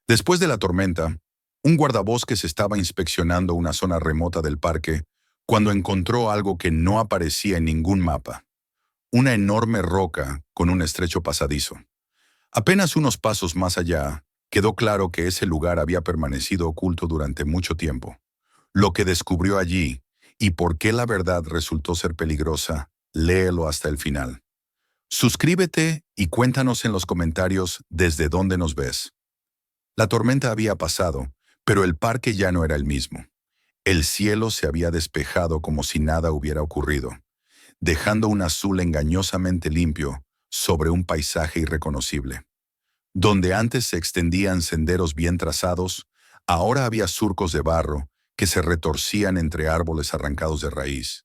Después de la tormenta, un guardabosques estaba inspeccionando una zona remota del parque cuando encontró algo que no aparecía en ningún mapa: una enorme roca con un estrecho pasadizo. Apenas unos pasos más allá, quedó claro que ese lugar había permanecido oculto durante mucho tiempo. Lo que descubrió allí y por qué la verdad resultó ser peligrosa, léelo hasta el final. Suscríbete y cuéntanos en los comentarios desde dónde nos ves. La tormenta había pasado, pero el parque ya no era el mismo. El cielo se había despejado como si nada hubiera ocurrido, dejando un azul engañosamente limpio sobre un paisaje irreconocible. Donde antes se extendían senderos bien trazados, ahora había surcos de barro que se retorcían entre árboles arrancados de raíz,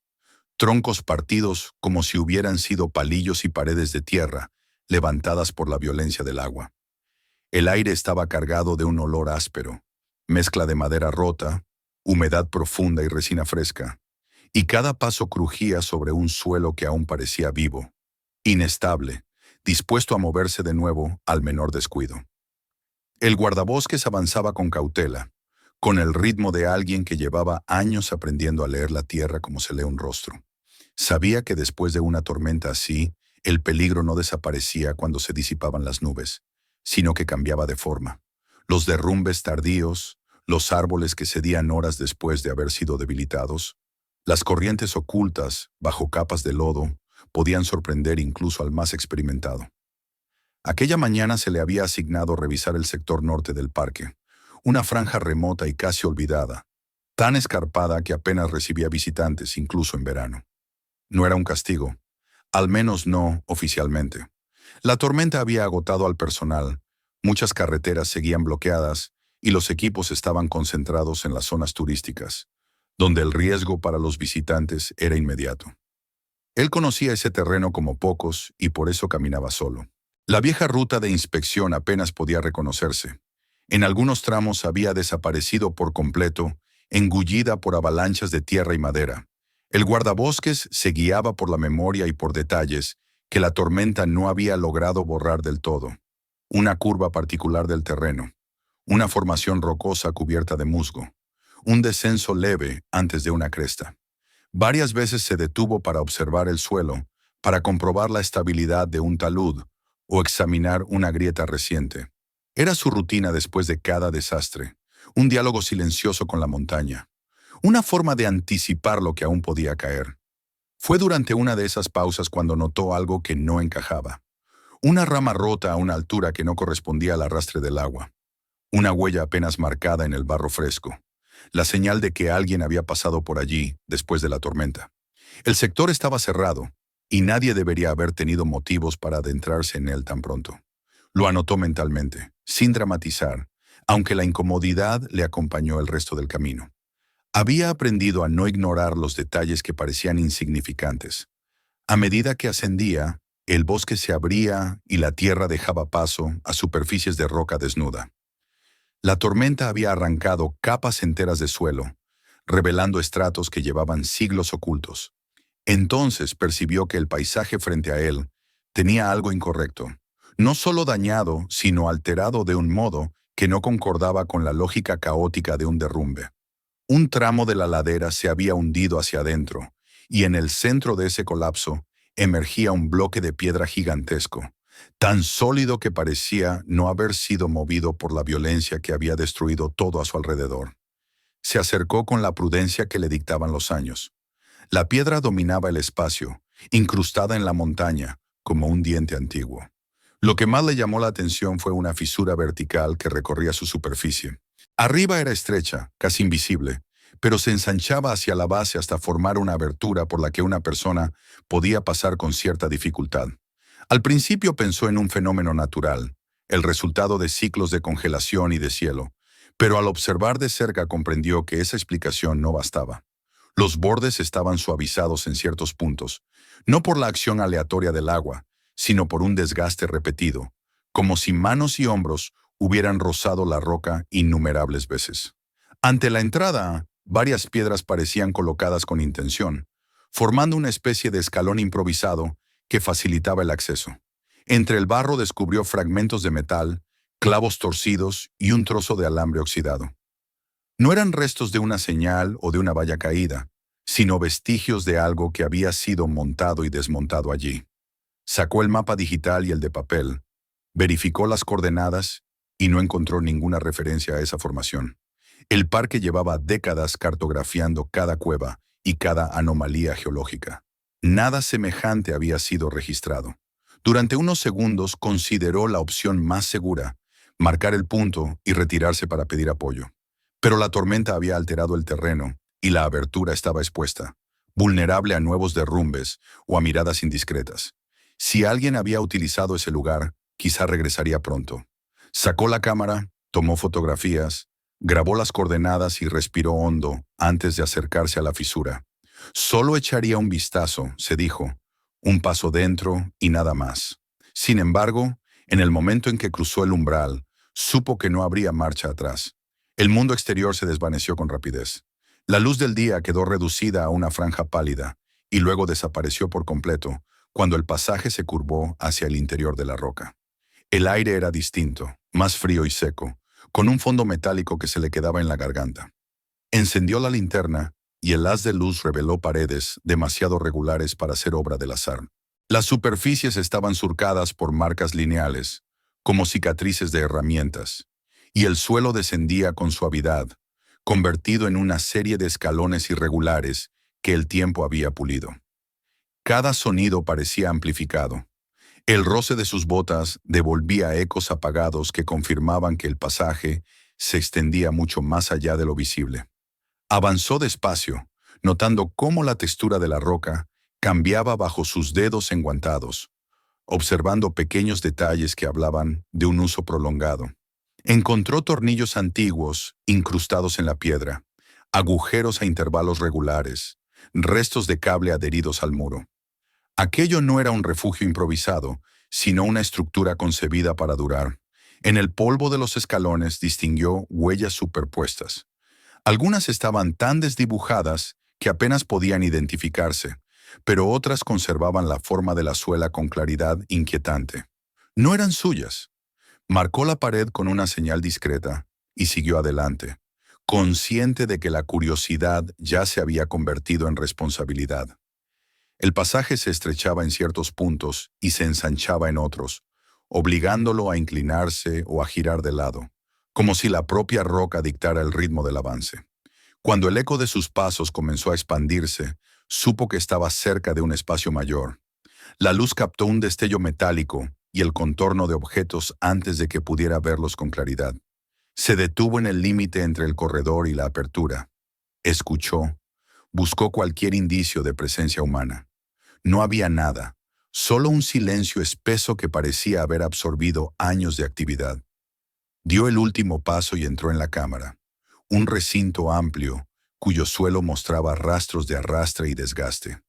troncos partidos como si hubieran sido palillos y paredes de tierra levantadas por la violencia del agua. El aire estaba cargado de un olor áspero, mezcla de madera rota, humedad profunda y resina fresca, y cada paso crujía sobre un suelo que aún parecía vivo, inestable, dispuesto a moverse de nuevo al menor descuido. El guardabosques avanzaba con cautela, con el ritmo de alguien que llevaba años aprendiendo a leer la tierra como se lee un rostro. Sabía que después de una tormenta así, el peligro no desaparecía cuando se disipaban las nubes, sino que cambiaba de forma. Los derrumbes tardíos, los árboles que cedían horas después de haber sido debilitados, las corrientes ocultas bajo capas de lodo, podían sorprender incluso al más experimentado. Aquella mañana se le había asignado revisar el sector norte del parque, una franja remota y casi olvidada, tan escarpada que apenas recibía visitantes incluso en verano. No era un castigo, al menos no oficialmente. La tormenta había agotado al personal, muchas carreteras seguían bloqueadas y los equipos estaban concentrados en las zonas turísticas, donde el riesgo para los visitantes era inmediato. Él conocía ese terreno como pocos y por eso caminaba solo. La vieja ruta de inspección apenas podía reconocerse. En algunos tramos había desaparecido por completo, engullida por avalanchas de tierra y madera. El guardabosques se guiaba por la memoria y por detalles que la tormenta no había logrado borrar del todo. Una curva particular del terreno, una formación rocosa cubierta de musgo, un descenso leve antes de una cresta. Varias veces se detuvo para observar el suelo, para comprobar la estabilidad de un talud o examinar una grieta reciente. Era su rutina después de cada desastre, un diálogo silencioso con la montaña, una forma de anticipar lo que aún podía caer. Fue durante una de esas pausas cuando notó algo que no encajaba. Una rama rota a una altura que no correspondía al arrastre del agua. Una huella apenas marcada en el barro fresco. La señal de que alguien había pasado por allí después de la tormenta. El sector estaba cerrado, y nadie debería haber tenido motivos para adentrarse en él tan pronto. Lo anotó mentalmente, sin dramatizar, aunque la incomodidad le acompañó el resto del camino. Había aprendido a no ignorar los detalles que parecían insignificantes. A medida que ascendía, el bosque se abría y la tierra dejaba paso a superficies de roca desnuda. La tormenta había arrancado capas enteras de suelo, revelando estratos que llevaban siglos ocultos. Entonces percibió que el paisaje frente a él tenía algo incorrecto, no solo dañado, sino alterado de un modo que no concordaba con la lógica caótica de un derrumbe. Un tramo de la ladera se había hundido hacia adentro, y en el centro de ese colapso emergía un bloque de piedra gigantesco, tan sólido que parecía no haber sido movido por la violencia que había destruido todo a su alrededor. Se acercó con la prudencia que le dictaban los años. La piedra dominaba el espacio, incrustada en la montaña, como un diente antiguo. Lo que más le llamó la atención fue una fisura vertical que recorría su superficie. Arriba era estrecha, casi invisible, pero se ensanchaba hacia la base hasta formar una abertura por la que una persona podía pasar con cierta dificultad. Al principio pensó en un fenómeno natural, el resultado de ciclos de congelación y deshielo, pero al observar de cerca comprendió que esa explicación no bastaba. Los bordes estaban suavizados en ciertos puntos, no por la acción aleatoria del agua, sino por un desgaste repetido, como si manos y hombros hubieran rozado la roca innumerables veces. Ante la entrada, varias piedras parecían colocadas con intención, formando una especie de escalón improvisado que facilitaba el acceso. Entre el barro descubrió fragmentos de metal, clavos torcidos y un trozo de alambre oxidado. No eran restos de una señal o de una valla caída, sino vestigios de algo que había sido montado y desmontado allí. Sacó el mapa digital y el de papel, verificó las coordenadas y no encontró ninguna referencia a esa formación. El parque llevaba décadas cartografiando cada cueva y cada anomalía geológica. Nada semejante había sido registrado. Durante unos segundos consideró la opción más segura, marcar el punto y retirarse para pedir apoyo. Pero la tormenta había alterado el terreno y la abertura estaba expuesta, vulnerable a nuevos derrumbes o a miradas indiscretas. Si alguien había utilizado ese lugar, quizá regresaría pronto. Sacó la cámara, tomó fotografías, grabó las coordenadas y respiró hondo antes de acercarse a la fisura. Solo echaría un vistazo, se dijo, un paso dentro y nada más. Sin embargo, en el momento en que cruzó el umbral, supo que no habría marcha atrás. El mundo exterior se desvaneció con rapidez. La luz del día quedó reducida a una franja pálida y luego desapareció por completo cuando el pasaje se curvó hacia el interior de la roca. El aire era distinto, más frío y seco, con un fondo metálico que se le quedaba en la garganta. Encendió la linterna y el haz de luz reveló paredes demasiado regulares para ser obra del azar. Las superficies estaban surcadas por marcas lineales, como cicatrices de herramientas, y el suelo descendía con suavidad, convertido en una serie de escalones irregulares que el tiempo había pulido. Cada sonido parecía amplificado. El roce de sus botas devolvía ecos apagados que confirmaban que el pasaje se extendía mucho más allá de lo visible. Avanzó despacio, notando cómo la textura de la roca cambiaba bajo sus dedos enguantados, observando pequeños detalles que hablaban de un uso prolongado. Encontró tornillos antiguos incrustados en la piedra, agujeros a intervalos regulares, restos de cable adheridos al muro. Aquello no era un refugio improvisado, sino una estructura concebida para durar. En el polvo de los escalones distinguió huellas superpuestas. Algunas estaban tan desdibujadas que apenas podían identificarse, pero otras conservaban la forma de la suela con claridad inquietante. No eran suyas. Marcó la pared con una señal discreta y siguió adelante, consciente de que la curiosidad ya se había convertido en responsabilidad. El pasaje se estrechaba en ciertos puntos y se ensanchaba en otros, obligándolo a inclinarse o a girar de lado, como si la propia roca dictara el ritmo del avance. Cuando el eco de sus pasos comenzó a expandirse, supo que estaba cerca de un espacio mayor. La luz captó un destello metálico y el contorno de objetos antes de que pudiera verlos con claridad. Se detuvo en el límite entre el corredor y la apertura. Escuchó. Buscó cualquier indicio de presencia humana. No había nada, solo un silencio espeso que parecía haber absorbido años de actividad. Dio el último paso y entró en la cámara, un recinto amplio cuyo suelo mostraba rastros de arrastre y desgaste.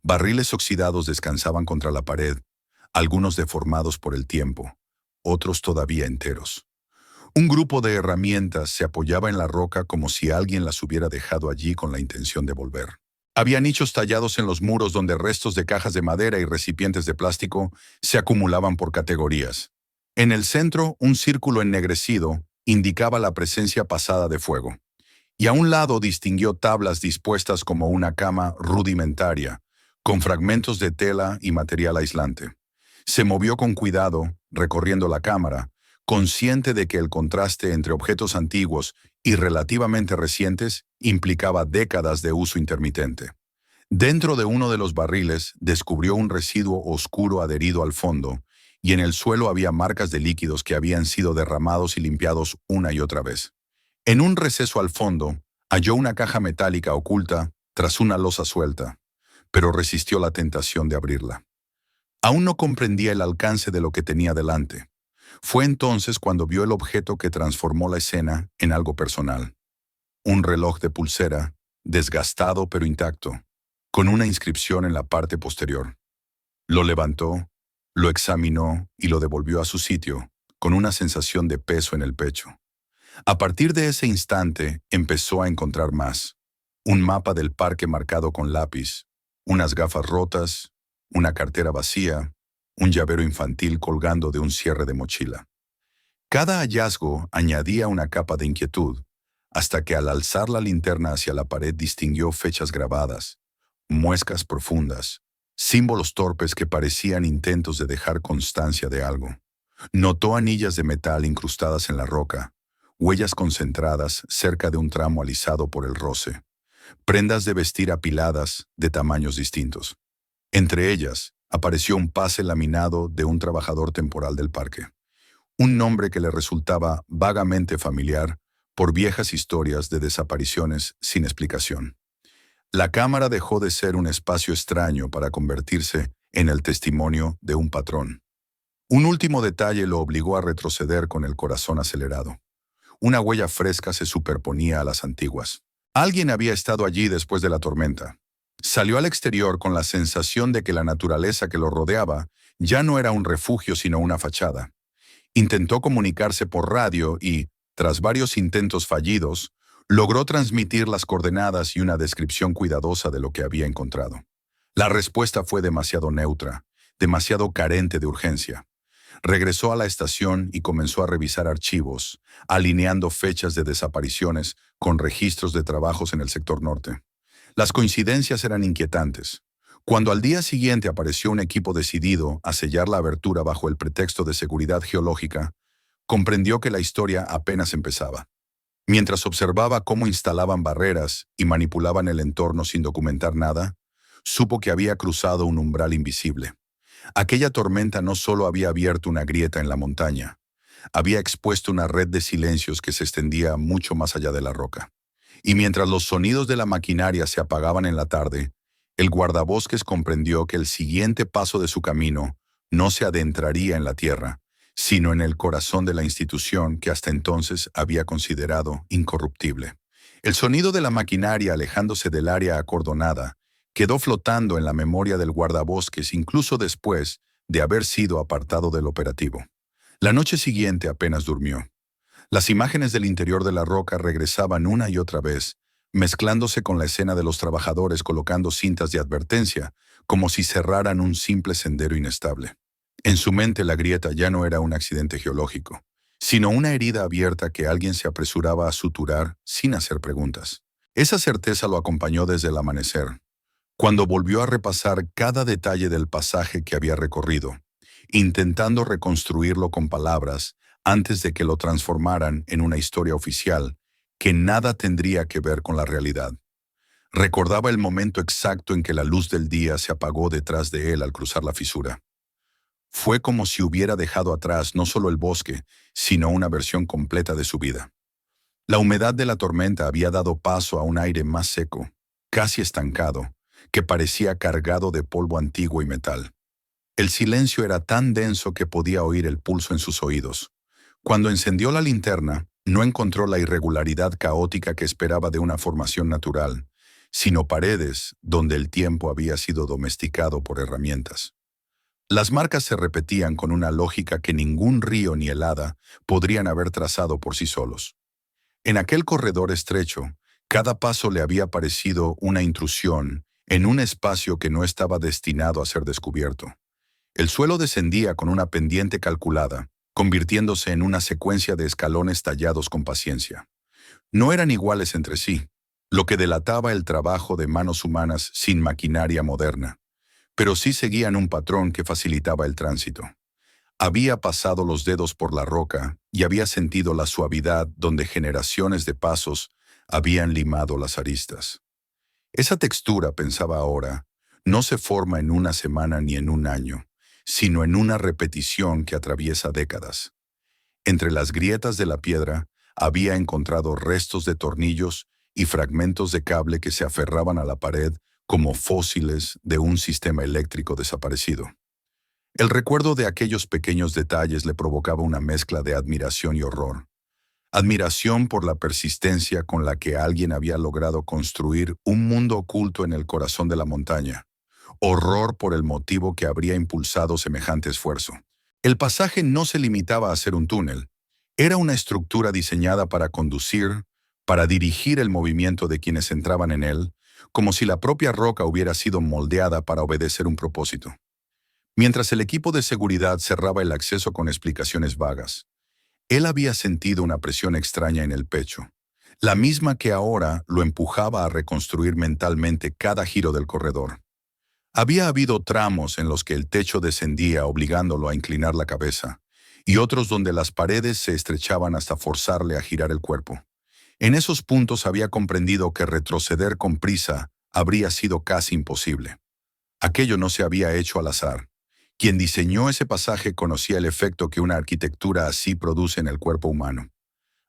Barriles oxidados descansaban contra la pared, algunos deformados por el tiempo, otros todavía enteros. Un grupo de herramientas se apoyaba en la roca como si alguien las hubiera dejado allí con la intención de volver. Había nichos tallados en los muros donde restos de cajas de madera y recipientes de plástico se acumulaban por categorías. En el centro, un círculo ennegrecido indicaba la presencia pasada de fuego. Y a un lado distinguió tablas dispuestas como una cama rudimentaria, con fragmentos de tela y material aislante. Se movió con cuidado, recorriendo la cámara, consciente de que el contraste entre objetos antiguos y relativamente recientes implicaba décadas de uso intermitente. Dentro de uno de los barriles descubrió un residuo oscuro adherido al fondo, y en el suelo había marcas de líquidos que habían sido derramados y limpiados una y otra vez. En un receso al fondo, halló una caja metálica oculta tras una losa suelta, pero resistió la tentación de abrirla. Aún no comprendía el alcance de lo que tenía delante. Fue entonces cuando vio el objeto que transformó la escena en algo personal. Un reloj de pulsera, desgastado pero intacto, con una inscripción en la parte posterior. Lo levantó, lo examinó y lo devolvió a su sitio, con una sensación de peso en el pecho. A partir de ese instante empezó a encontrar más. Un mapa del parque marcado con lápiz, unas gafas rotas, una cartera vacía, un llavero infantil colgando de un cierre de mochila. Cada hallazgo añadía una capa de inquietud, hasta que al alzar la linterna hacia la pared distinguió fechas grabadas, muescas profundas, símbolos torpes que parecían intentos de dejar constancia de algo. Notó anillas de metal incrustadas en la roca, huellas concentradas cerca de un tramo alisado por el roce, prendas de vestir apiladas de tamaños distintos. Entre ellas, apareció un pase laminado de un trabajador temporal del parque, un nombre que le resultaba vagamente familiar por viejas historias de desapariciones sin explicación. La cámara dejó de ser un espacio extraño para convertirse en el testimonio de un patrón. Un último detalle lo obligó a retroceder con el corazón acelerado. Una huella fresca se superponía a las antiguas. Alguien había estado allí después de la tormenta. Salió al exterior con la sensación de que la naturaleza que lo rodeaba ya no era un refugio sino una fachada. Intentó comunicarse por radio y, tras varios intentos fallidos, logró transmitir las coordenadas y una descripción cuidadosa de lo que había encontrado. La respuesta fue demasiado neutra, demasiado carente de urgencia. Regresó a la estación y comenzó a revisar archivos, alineando fechas de desapariciones con registros de trabajos en el sector norte. Las coincidencias eran inquietantes. Cuando al día siguiente apareció un equipo decidido a sellar la abertura bajo el pretexto de seguridad geológica, comprendió que la historia apenas empezaba. Mientras observaba cómo instalaban barreras y manipulaban el entorno sin documentar nada, supo que había cruzado un umbral invisible. Aquella tormenta no solo había abierto una grieta en la montaña, había expuesto una red de silencios que se extendía mucho más allá de la roca. Y mientras los sonidos de la maquinaria se apagaban en la tarde, el guardabosques comprendió que el siguiente paso de su camino no se adentraría en la tierra, sino en el corazón de la institución que hasta entonces había considerado incorruptible. El sonido de la maquinaria alejándose del área acordonada quedó flotando en la memoria del guardabosques incluso después de haber sido apartado del operativo. La noche siguiente apenas durmió. Las imágenes del interior de la roca regresaban una y otra vez, mezclándose con la escena de los trabajadores colocando cintas de advertencia, como si cerraran un simple sendero inestable. En su mente la grieta ya no era un accidente geológico, sino una herida abierta que alguien se apresuraba a suturar sin hacer preguntas. Esa certeza lo acompañó desde el amanecer, cuando volvió a repasar cada detalle del pasaje que había recorrido, intentando reconstruirlo con palabras antes de que lo transformaran en una historia oficial que nada tendría que ver con la realidad. Recordaba el momento exacto en que la luz del día se apagó detrás de él al cruzar la fisura. Fue como si hubiera dejado atrás no solo el bosque, sino una versión completa de su vida. La humedad de la tormenta había dado paso a un aire más seco, casi estancado, que parecía cargado de polvo antiguo y metal. El silencio era tan denso que podía oír el pulso en sus oídos. Cuando encendió la linterna, no encontró la irregularidad caótica que esperaba de una formación natural, sino paredes donde el tiempo había sido domesticado por herramientas. Las marcas se repetían con una lógica que ningún río ni helada podrían haber trazado por sí solos. En aquel corredor estrecho, cada paso le había parecido una intrusión en un espacio que no estaba destinado a ser descubierto. El suelo descendía con una pendiente calculada, convirtiéndose en una secuencia de escalones tallados con paciencia. No eran iguales entre sí, lo que delataba el trabajo de manos humanas sin maquinaria moderna, pero sí seguían un patrón que facilitaba el tránsito. Había pasado los dedos por la roca y había sentido la suavidad donde generaciones de pasos habían limado las aristas. Esa textura, pensaba ahora, no se forma en una semana ni en un año, sino en una repetición que atraviesa décadas. Entre las grietas de la piedra había encontrado restos de tornillos y fragmentos de cable que se aferraban a la pared como fósiles de un sistema eléctrico desaparecido. El recuerdo de aquellos pequeños detalles le provocaba una mezcla de admiración y horror. Admiración por la persistencia con la que alguien había logrado construir un mundo oculto en el corazón de la montaña. Horror por el motivo que habría impulsado semejante esfuerzo. El pasaje no se limitaba a ser un túnel. Era una estructura diseñada para conducir, para dirigir el movimiento de quienes entraban en él, como si la propia roca hubiera sido moldeada para obedecer un propósito. Mientras el equipo de seguridad cerraba el acceso con explicaciones vagas, Él había sentido una presión extraña en el pecho, la misma que ahora lo empujaba a reconstruir mentalmente cada giro del corredor. Había habido tramos en los que el techo descendía obligándolo a inclinar la cabeza, y otros donde las paredes se estrechaban hasta forzarle a girar el cuerpo. En esos puntos había comprendido que retroceder con prisa habría sido casi imposible. Aquello no se había hecho al azar. Quien diseñó ese pasaje conocía el efecto que una arquitectura así produce en el cuerpo humano.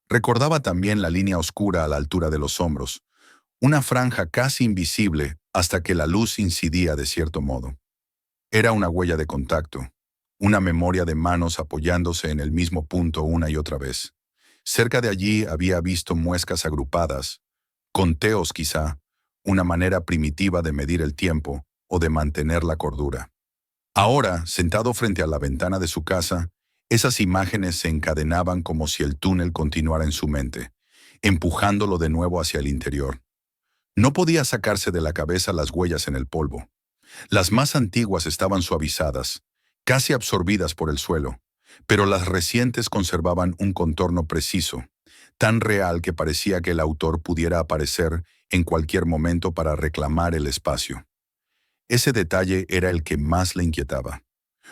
Recordaba también la línea oscura a la altura de los hombros, una franja casi invisible hasta que la luz incidía de cierto modo. Era una huella de contacto, una memoria de manos apoyándose en el mismo punto una y otra vez. Cerca de allí había visto muescas agrupadas, conteos quizá, una manera primitiva de medir el tiempo o de mantener la cordura. Ahora, sentado frente a la ventana de su casa, esas imágenes se encadenaban como si el túnel continuara en su mente, empujándolo de nuevo hacia el interior. No podía sacarse de la cabeza las huellas en el polvo. Las más antiguas estaban suavizadas, casi absorbidas por el suelo, pero las recientes conservaban un contorno preciso, tan real que parecía que el autor pudiera aparecer en cualquier momento para reclamar el espacio. Ese detalle era el que más le inquietaba.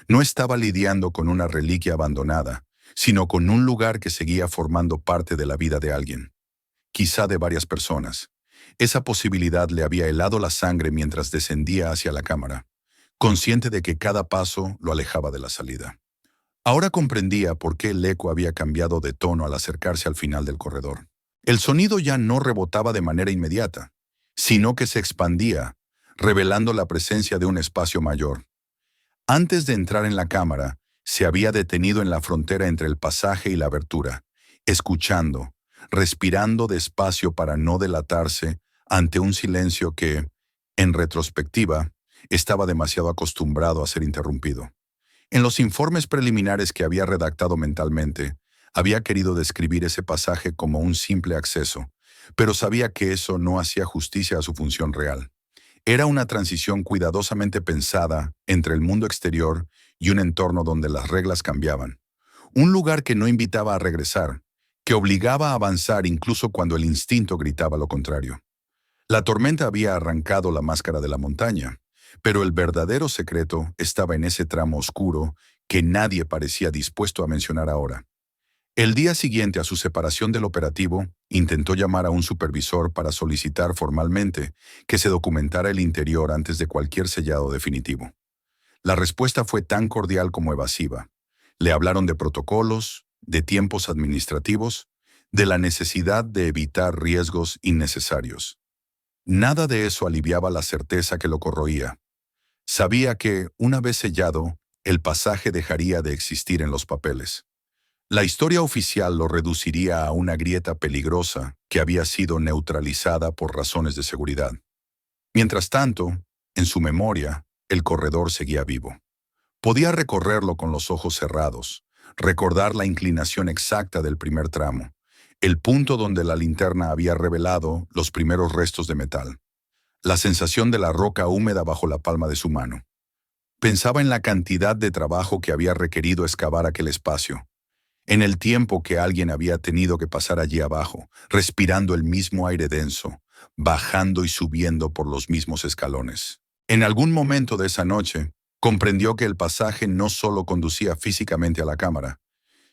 No estaba lidiando con una reliquia abandonada, sino con un lugar que seguía formando parte de la vida de alguien, quizá de varias personas. Esa posibilidad le había helado la sangre mientras descendía hacia la cámara, consciente de que cada paso lo alejaba de la salida. Ahora comprendía por qué el eco había cambiado de tono al acercarse al final del corredor. El sonido ya no rebotaba de manera inmediata, sino que se expandía, revelando la presencia de un espacio mayor. Antes de entrar en la cámara, se había detenido en la frontera entre el pasaje y la abertura, escuchando, respirando despacio para no delatarse ante un silencio que, en retrospectiva, estaba demasiado acostumbrado a ser interrumpido. En los informes preliminares que había redactado mentalmente, había querido describir ese pasaje como un simple acceso, pero sabía que eso no hacía justicia a su función real. Era una transición cuidadosamente pensada entre el mundo exterior y un entorno donde las reglas cambiaban. Un lugar que no invitaba a regresar, que obligaba a avanzar incluso cuando el instinto gritaba lo contrario. La tormenta había arrancado la máscara de la montaña, pero el verdadero secreto estaba en ese tramo oscuro que nadie parecía dispuesto a mencionar ahora. El día siguiente a su separación del operativo, intentó llamar a un supervisor para solicitar formalmente que se documentara el interior antes de cualquier sellado definitivo. La respuesta fue tan cordial como evasiva. Le hablaron de protocolos, de tiempos administrativos, de la necesidad de evitar riesgos innecesarios. Nada de eso aliviaba la certeza que lo corroía. Sabía que, una vez sellado, el pasaje dejaría de existir en los papeles. La historia oficial lo reduciría a una grieta peligrosa que había sido neutralizada por razones de seguridad. Mientras tanto, en su memoria, el corredor seguía vivo. Podía recorrerlo con los ojos cerrados, recordar la inclinación exacta del primer tramo, el punto donde la linterna había revelado los primeros restos de metal, la sensación de la roca húmeda bajo la palma de su mano. Pensaba en la cantidad de trabajo que había requerido excavar aquel espacio, en el tiempo que alguien había tenido que pasar allí abajo, respirando el mismo aire denso, bajando y subiendo por los mismos escalones. En algún momento de esa noche, comprendió que el pasaje no solo conducía físicamente a la cámara,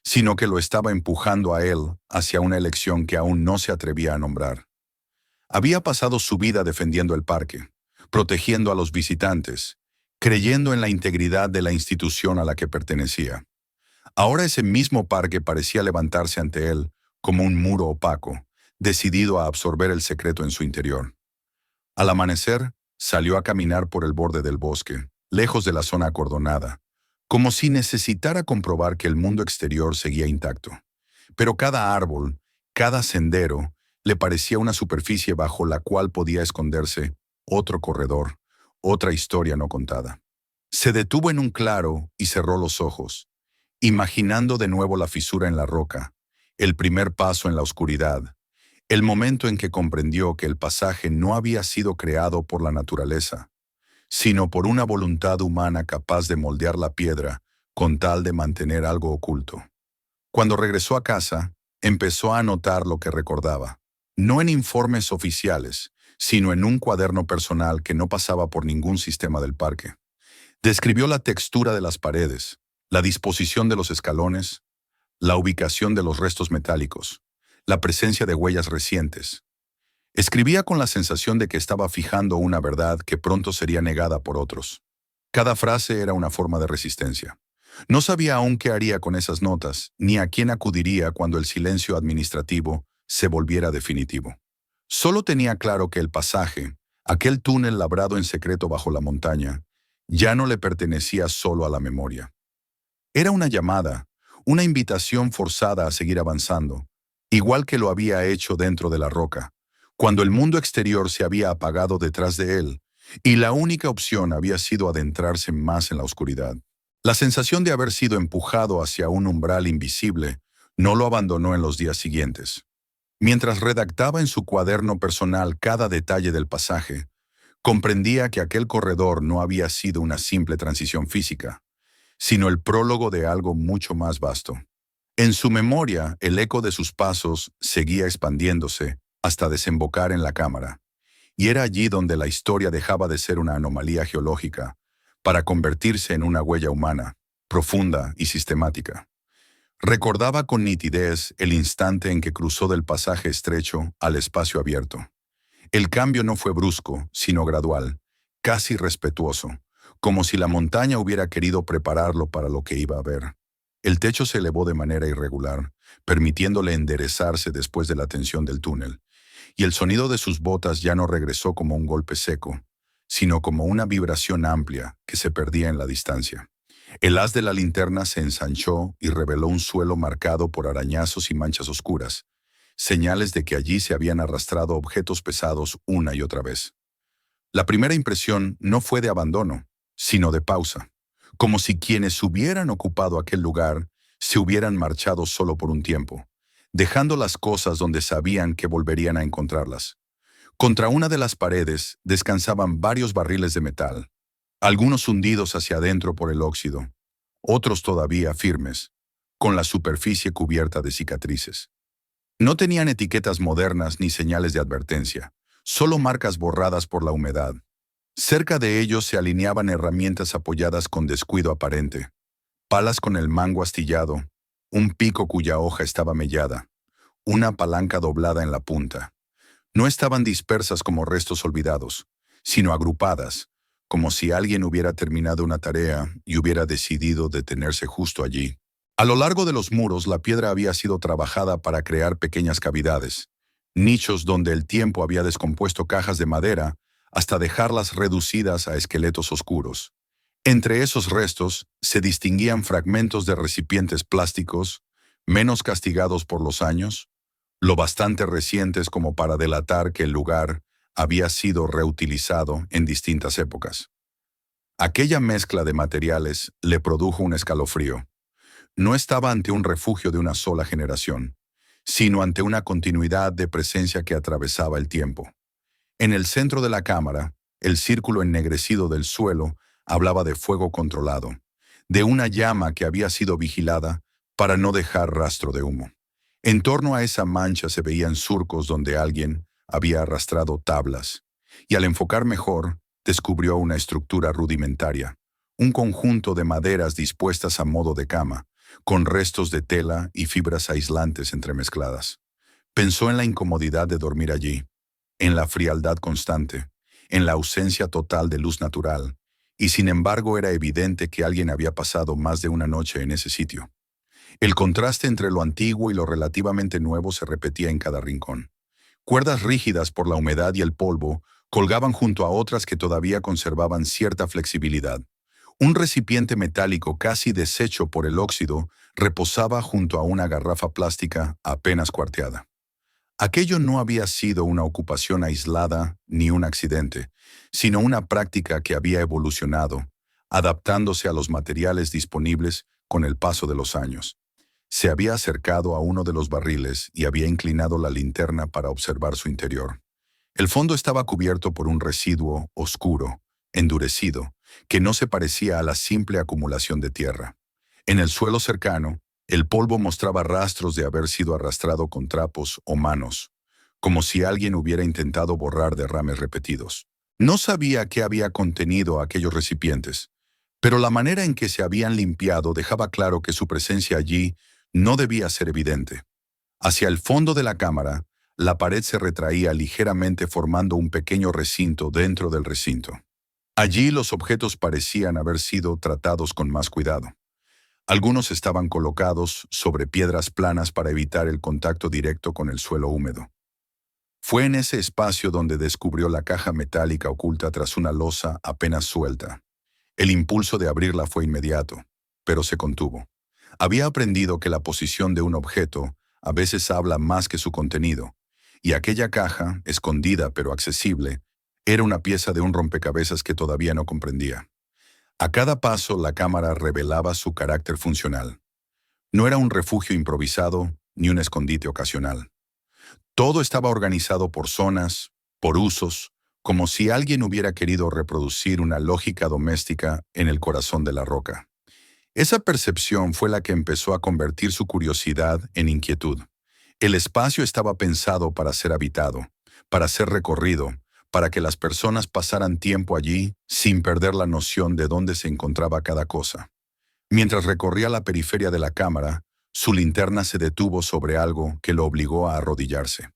sino que lo estaba empujando a él hacia una elección que aún no se atrevía a nombrar. Había pasado su vida defendiendo el parque, protegiendo a los visitantes, creyendo en la integridad de la institución a la que pertenecía. Ahora ese mismo parque parecía levantarse ante él como un muro opaco, decidido a absorber el secreto en su interior. Al amanecer, salió a caminar por el borde del bosque, lejos de la zona acordonada, como si necesitara comprobar que el mundo exterior seguía intacto. Pero cada árbol, cada sendero, le parecía una superficie bajo la cual podía esconderse otro corredor, otra historia no contada. Se detuvo en un claro y cerró los ojos, imaginando de nuevo la fisura en la roca, el primer paso en la oscuridad, el momento en que comprendió que el pasaje no había sido creado por la naturaleza, sino por una voluntad humana capaz de moldear la piedra con tal de mantener algo oculto. Cuando regresó a casa, empezó a anotar lo que recordaba, no en informes oficiales, sino en un cuaderno personal que no pasaba por ningún sistema del parque. Describió la textura de las paredes, la disposición de los escalones, la ubicación de los restos metálicos, la presencia de huellas recientes. Escribía con la sensación de que estaba fijando una verdad que pronto sería negada por otros. Cada frase era una forma de resistencia. No sabía aún qué haría con esas notas, ni a quién acudiría cuando el silencio administrativo se volviera definitivo. Solo tenía claro que el pasaje, aquel túnel labrado en secreto bajo la montaña, ya no le pertenecía solo a la memoria. Era una llamada, una invitación forzada a seguir avanzando, igual que lo había hecho dentro de la roca, cuando el mundo exterior se había apagado detrás de él, y la única opción había sido adentrarse más en la oscuridad. La sensación de haber sido empujado hacia un umbral invisible no lo abandonó en los días siguientes. Mientras redactaba en su cuaderno personal cada detalle del pasaje, comprendía que aquel corredor no había sido una simple transición física, sino el prólogo de algo mucho más vasto. En su memoria, el eco de sus pasos seguía expandiéndose hasta desembocar en la cámara, y era allí donde la historia dejaba de ser una anomalía geológica para convertirse en una huella humana, profunda y sistemática. Recordaba con nitidez el instante en que cruzó del pasaje estrecho al espacio abierto. El cambio no fue brusco, sino gradual, casi respetuoso, como si la montaña hubiera querido prepararlo para lo que iba a ver. El techo se elevó de manera irregular, permitiéndole enderezarse después de la tensión del túnel, y el sonido de sus botas ya no regresó como un golpe seco, sino como una vibración amplia que se perdía en la distancia. El haz de la linterna se ensanchó y reveló un suelo marcado por arañazos y manchas oscuras, señales de que allí se habían arrastrado objetos pesados una y otra vez. La primera impresión no fue de abandono, sino de pausa, como si quienes hubieran ocupado aquel lugar se hubieran marchado solo por un tiempo, dejando las cosas donde sabían que volverían a encontrarlas. Contra una de las paredes descansaban varios barriles de metal, algunos hundidos hacia adentro por el óxido, otros todavía firmes, con la superficie cubierta de cicatrices. No tenían etiquetas modernas ni señales de advertencia, solo marcas borradas por la humedad. Cerca de ellos se alineaban herramientas apoyadas con descuido aparente, palas con el mango astillado, un pico cuya hoja estaba mellada, una palanca doblada en la punta. No estaban dispersas como restos olvidados, sino agrupadas, como si alguien hubiera terminado una tarea y hubiera decidido detenerse justo allí. A lo largo de los muros la piedra había sido trabajada para crear pequeñas cavidades, nichos donde el tiempo había descompuesto cajas de madera hasta dejarlas reducidas a esqueletos oscuros. Entre esos restos se distinguían fragmentos de recipientes plásticos, menos castigados por los años, lo bastante recientes como para delatar que el lugar había sido reutilizado en distintas épocas. Aquella mezcla de materiales le produjo un escalofrío. No estaba ante un refugio de una sola generación, sino ante una continuidad de presencia que atravesaba el tiempo. En el centro de la cámara, el círculo ennegrecido del suelo hablaba de fuego controlado, de una llama que había sido vigilada para no dejar rastro de humo. En torno a esa mancha se veían surcos donde alguien había arrastrado tablas, y al enfocar mejor, descubrió una estructura rudimentaria, un conjunto de maderas dispuestas a modo de cama, con restos de tela y fibras aislantes entremezcladas. Pensó en la incomodidad de dormir allí, en la frialdad constante, en la ausencia total de luz natural, y sin embargo era evidente que alguien había pasado más de una noche en ese sitio. El contraste entre lo antiguo y lo relativamente nuevo se repetía en cada rincón. Cuerdas rígidas por la humedad y el polvo colgaban junto a otras que todavía conservaban cierta flexibilidad. Un recipiente metálico casi deshecho por el óxido reposaba junto a una garrafa plástica apenas cuarteada. Aquello no había sido una ocupación aislada ni un accidente, sino una práctica que había evolucionado, adaptándose a los materiales disponibles con el paso de los años. Se había acercado a uno de los barriles y había inclinado la linterna para observar su interior. El fondo estaba cubierto por un residuo oscuro, endurecido, que no se parecía a la simple acumulación de tierra. En el suelo cercano, El polvo mostraba rastros de haber sido arrastrado con trapos o manos, como si alguien hubiera intentado borrar derrames repetidos. No sabía qué había contenido aquellos recipientes, pero la manera en que se habían limpiado dejaba claro que su presencia allí no debía ser evidente. Hacia el fondo de la cámara, la pared se retraía ligeramente formando un pequeño recinto dentro del recinto. Allí los objetos parecían haber sido tratados con más cuidado. Algunos estaban colocados sobre piedras planas para evitar el contacto directo con el suelo húmedo. Fue en ese espacio donde descubrió la caja metálica oculta tras una losa apenas suelta. El impulso de abrirla fue inmediato, pero se contuvo. Había aprendido que la posición de un objeto a veces habla más que su contenido, y aquella caja, escondida pero accesible, era una pieza de un rompecabezas que todavía no comprendía. A cada paso, la cámara revelaba su carácter funcional. No era un refugio improvisado ni un escondite ocasional. Todo estaba organizado por zonas, por usos, como si alguien hubiera querido reproducir una lógica doméstica en el corazón de la roca. Esa percepción fue la que empezó a convertir su curiosidad en inquietud. El espacio estaba pensado para ser habitado, para ser recorrido, para que las personas pasaran tiempo allí sin perder la noción de dónde se encontraba cada cosa. Mientras recorría la periferia de la cámara, su linterna se detuvo sobre algo que lo obligó a arrodillarse.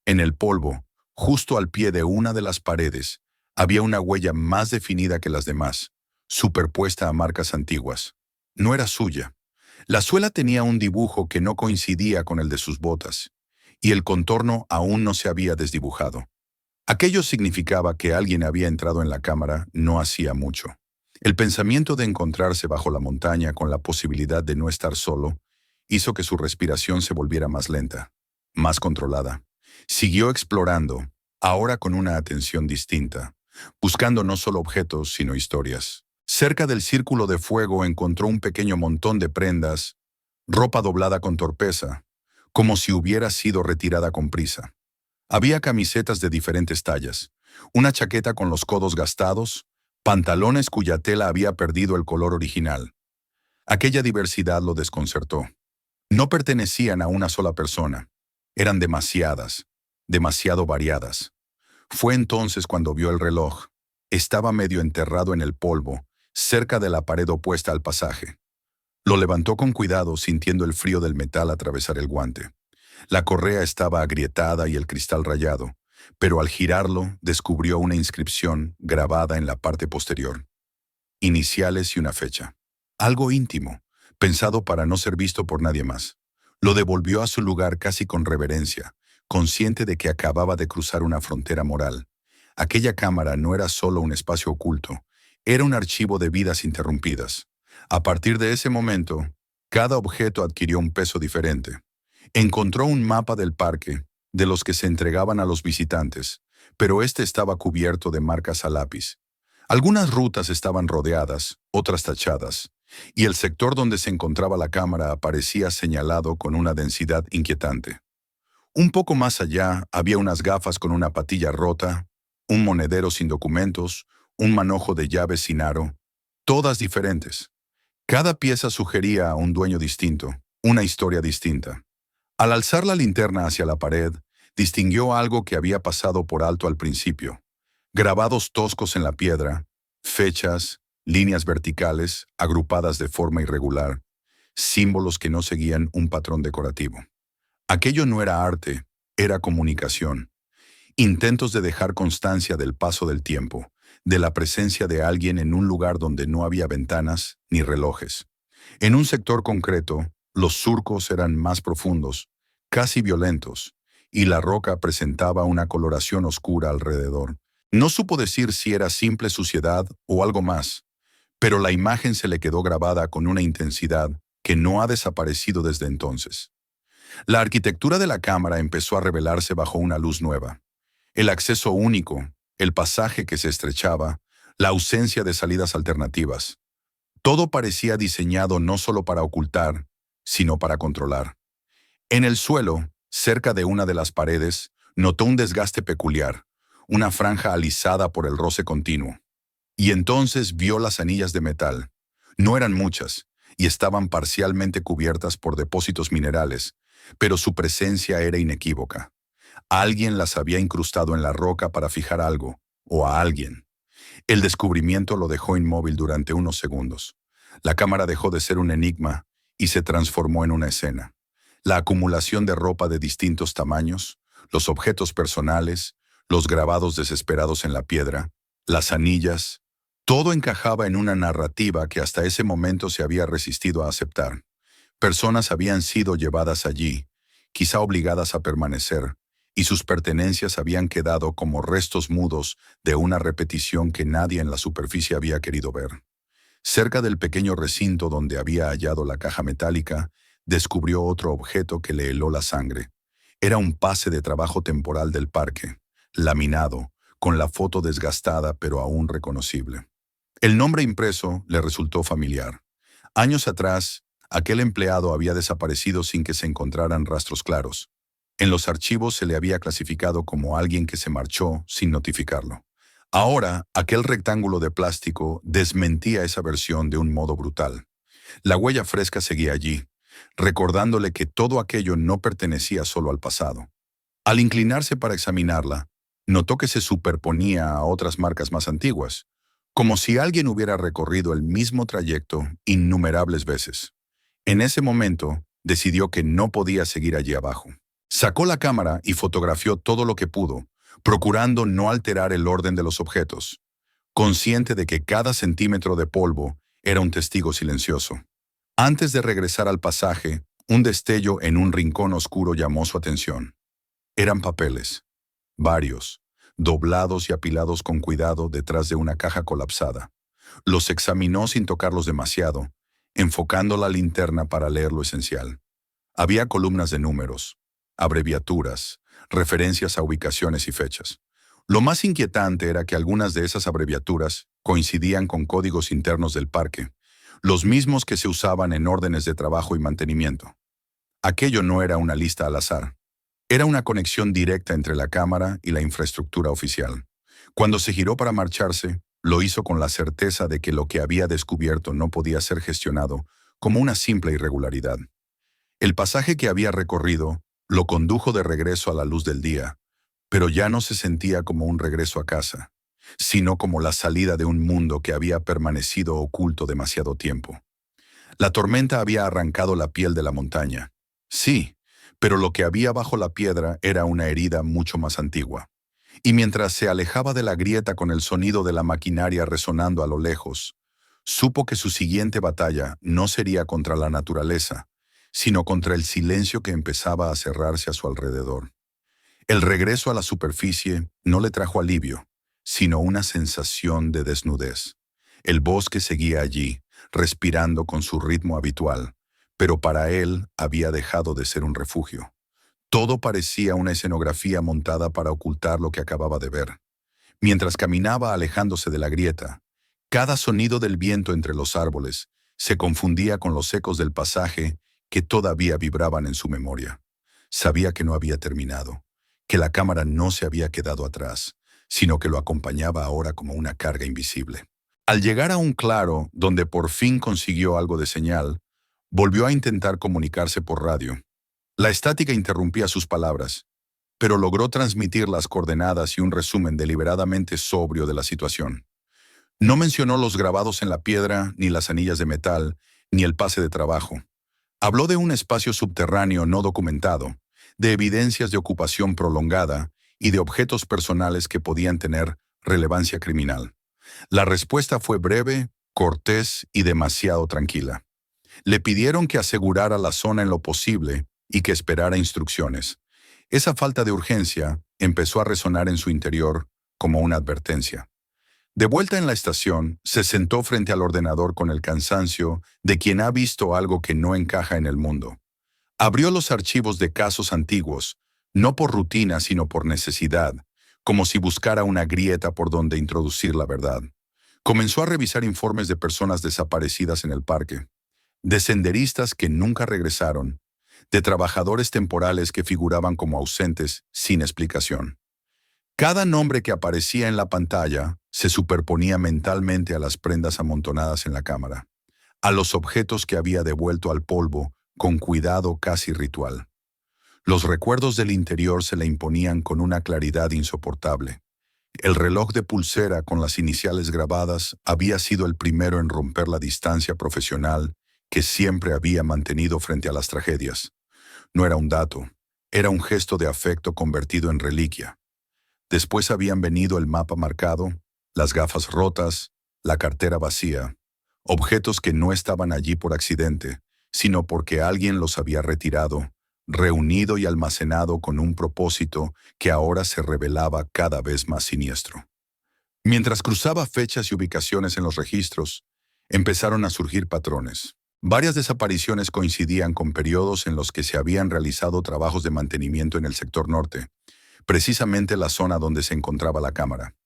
En el polvo, justo al pie de una de las paredes, había una huella más definida que las demás, superpuesta a marcas antiguas. No era suya. La suela tenía un dibujo que no coincidía con el de sus botas, y el contorno aún no se había desdibujado. Aquello significaba que alguien había entrado en la cámara no hacía mucho. El pensamiento de encontrarse bajo la montaña con la posibilidad de no estar solo hizo que su respiración se volviera más lenta, más controlada. Siguió explorando, ahora con una atención distinta, buscando no solo objetos, sino historias. Cerca del círculo de fuego encontró un pequeño montón de prendas, ropa doblada con torpeza, como si hubiera sido retirada con prisa. Había camisetas de diferentes tallas, una chaqueta con los codos gastados, pantalones cuya tela había perdido el color original. Aquella diversidad lo desconcertó. No pertenecían a una sola persona. Eran demasiadas, demasiado variadas. Fue entonces cuando vio el reloj. Estaba medio enterrado en el polvo, cerca de la pared opuesta al pasaje. Lo levantó con cuidado, sintiendo el frío del metal atravesar el guante. La correa estaba agrietada y el cristal rayado, pero al girarlo descubrió una inscripción grabada en la parte posterior. Iniciales y una fecha. Algo íntimo, pensado para no ser visto por nadie más. Lo devolvió a su lugar casi con reverencia, consciente de que acababa de cruzar una frontera moral. Aquella cámara no era solo un espacio oculto, era un archivo de vidas interrumpidas. A partir de ese momento, cada objeto adquirió un peso diferente. Encontró un mapa del parque, de los que se entregaban a los visitantes, pero este estaba cubierto de marcas a lápiz. Algunas rutas estaban rodeadas, otras tachadas, y el sector donde se encontraba la cámara aparecía señalado con una densidad inquietante. Un poco más allá había unas gafas con una patilla rota, un monedero sin documentos, un manojo de llaves sin aro, todas diferentes. Cada pieza sugería a un dueño distinto, una historia distinta. Al alzar la linterna hacia la pared, distinguió algo que había pasado por alto al principio. Grabados toscos en la piedra, fechas, líneas verticales, agrupadas de forma irregular, símbolos que no seguían un patrón decorativo. Aquello no era arte, era comunicación. Intentos de dejar constancia del paso del tiempo, de la presencia de alguien en un lugar donde no había ventanas ni relojes. En un sector concreto, los surcos eran más profundos, casi violentos, y la roca presentaba una coloración oscura alrededor. No supo decir si era simple suciedad o algo más, pero la imagen se le quedó grabada con una intensidad que no ha desaparecido desde entonces. La arquitectura de la cámara empezó a revelarse bajo una luz nueva. El acceso único, el pasaje que se estrechaba, la ausencia de salidas alternativas. Todo parecía diseñado no solo para ocultar, sino para controlar. En el suelo, cerca de una de las paredes, notó un desgaste peculiar, una franja alisada por el roce continuo. Y entonces vio las anillas de metal. No eran muchas, y estaban parcialmente cubiertas por depósitos minerales, pero su presencia era inequívoca. Alguien las había incrustado en la roca para fijar algo, o a alguien. El descubrimiento lo dejó inmóvil durante unos segundos. La cámara dejó de ser un enigma y se transformó en una escena. La acumulación de ropa de distintos tamaños, los objetos personales, los grabados desesperados en la piedra, las anillas, todo encajaba en una narrativa que hasta ese momento se había resistido a aceptar. Personas habían sido llevadas allí, quizá obligadas a permanecer, y sus pertenencias habían quedado como restos mudos de una repetición que nadie en la superficie había querido ver. Cerca del pequeño recinto donde había hallado la caja metálica, descubrió otro objeto que le heló la sangre. Era un pase de trabajo temporal del parque, laminado, con la foto desgastada pero aún reconocible. El nombre impreso le resultó familiar. Años atrás, aquel empleado había desaparecido sin que se encontraran rastros claros. En los archivos se le había clasificado como alguien que se marchó sin notificarlo. Ahora, aquel rectángulo de plástico desmentía esa versión de un modo brutal. La huella fresca seguía allí, recordándole que todo aquello no pertenecía solo al pasado. Al inclinarse para examinarla, notó que se superponía a otras marcas más antiguas, como si alguien hubiera recorrido el mismo trayecto innumerables veces. En ese momento, decidió que no podía seguir allí abajo. Sacó la cámara y fotografió todo lo que pudo, procurando no alterar el orden de los objetos, consciente de que cada centímetro de polvo era un testigo silencioso. Antes de regresar al pasaje, un destello en un rincón oscuro llamó su atención. Eran papeles, varios, doblados y apilados con cuidado detrás de una caja colapsada. Los examinó sin tocarlos demasiado, enfocando la linterna para leer lo esencial. Había columnas de números, abreviaturas, referencias a ubicaciones y fechas. Lo más inquietante era que algunas de esas abreviaturas coincidían con códigos internos del parque, los mismos que se usaban en órdenes de trabajo y mantenimiento. Aquello no era una lista al azar. Era una conexión directa entre la cámara y la infraestructura oficial. Cuando se giró para marcharse, lo hizo con la certeza de que lo que había descubierto no podía ser gestionado como una simple irregularidad. El pasaje que había recorrido lo condujo de regreso a la luz del día, pero ya no se sentía como un regreso a casa, sino como la salida de un mundo que había permanecido oculto demasiado tiempo. La tormenta había arrancado la piel de la montaña. Sí, pero lo que había bajo la piedra era una herida mucho más antigua. Y mientras se alejaba de la grieta con el sonido de la maquinaria resonando a lo lejos, supo que su siguiente batalla no sería contra la naturaleza, sino contra el silencio que empezaba a cerrarse a su alrededor. El regreso a la superficie no le trajo alivio, sino una sensación de desnudez. El bosque seguía allí, respirando con su ritmo habitual, pero para él había dejado de ser un refugio. Todo parecía una escenografía montada para ocultar lo que acababa de ver. Mientras caminaba alejándose de la grieta, cada sonido del viento entre los árboles se confundía con los ecos del pasaje que todavía vibraban en su memoria. Sabía que no había terminado, que la cámara no se había quedado atrás, sino que lo acompañaba ahora como una carga invisible. Al llegar a un claro donde por fin consiguió algo de señal, volvió a intentar comunicarse por radio. La estática interrumpía sus palabras, pero logró transmitir las coordenadas y un resumen deliberadamente sobrio de la situación. No mencionó los grabados en la piedra, ni las anillas de metal, ni el pase de trabajo. Habló de un espacio subterráneo no documentado, de evidencias de ocupación prolongada y de objetos personales que podían tener relevancia criminal. La respuesta fue breve, cortés y demasiado tranquila. Le pidieron que asegurara la zona en lo posible y que esperara instrucciones. Esa falta de urgencia empezó a resonar en su interior como una advertencia. De vuelta en la estación, se sentó frente al ordenador con el cansancio de quien ha visto algo que no encaja en el mundo. Abrió los archivos de casos antiguos, no por rutina sino por necesidad, como si buscara una grieta por donde introducir la verdad. Comenzó a revisar informes de personas desaparecidas en el parque, de senderistas que nunca regresaron, de trabajadores temporales que figuraban como ausentes sin explicación. Cada nombre que aparecía en la pantalla se superponía mentalmente a las prendas amontonadas en la cámara. a los objetos que había devuelto al polvo con cuidado casi ritual. Los recuerdos del interior se le imponían con una claridad insoportable. El reloj de pulsera con las iniciales grabadas había sido el primero en romper la distancia profesional que siempre había mantenido frente a las tragedias. No era un dato, era un gesto de afecto convertido en reliquia. Después habían venido el mapa marcado, las gafas rotas, la cartera vacía, objetos que no estaban allí por accidente, sino porque alguien los había retirado, reunido y almacenado con un propósito que ahora se revelaba cada vez más siniestro. Mientras cruzaba fechas y ubicaciones en los registros, empezaron a surgir patrones. Varias desapariciones coincidían con periodos en los que se habían realizado trabajos de mantenimiento en el sector norte, precisamente la zona donde se encontraba la cámara.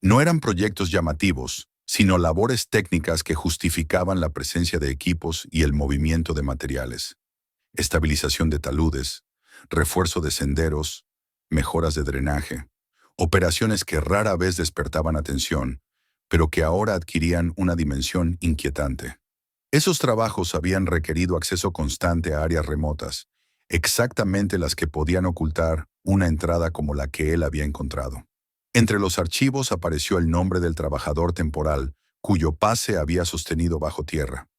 No eran proyectos llamativos, sino labores técnicas que justificaban la presencia de equipos y el movimiento de materiales. Estabilización de taludes, refuerzo de senderos, mejoras de drenaje, operaciones que rara vez despertaban atención, pero que ahora adquirían una dimensión inquietante. Esos trabajos habían requerido acceso constante a áreas remotas, exactamente las que podían ocultar una entrada como la que él había encontrado. Entre los archivos apareció el nombre del trabajador temporal, cuyo pase había sostenido bajo tierra.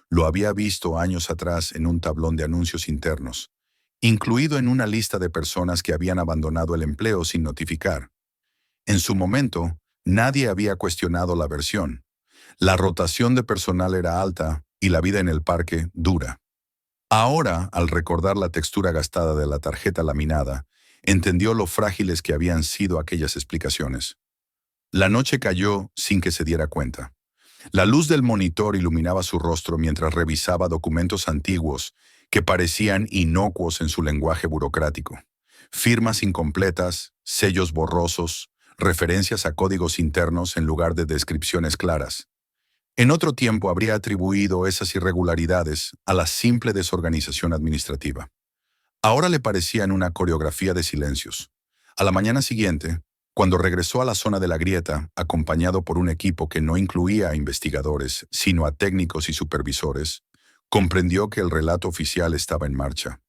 Lo había visto años atrás en un tablón de anuncios internos, incluido en una lista de personas que habían abandonado el empleo sin notificar. En su momento, nadie había cuestionado la versión. La rotación de personal era alta y la vida en el parque dura. Ahora, al recordar la textura gastada de la tarjeta laminada, entendió lo frágiles que habían sido aquellas explicaciones. La noche cayó sin que se diera cuenta. La luz del monitor iluminaba su rostro mientras revisaba documentos antiguos que parecían inocuos en su lenguaje burocrático. Firmas incompletas, sellos borrosos, referencias a códigos internos en lugar de descripciones claras. En otro tiempo habría atribuido esas irregularidades a la simple desorganización administrativa. Ahora le parecían una coreografía de silencios. A la mañana siguiente, cuando regresó a la zona de la grieta, acompañado por un equipo que no incluía a investigadores, sino a técnicos y supervisores, comprendió que el relato oficial estaba en marcha.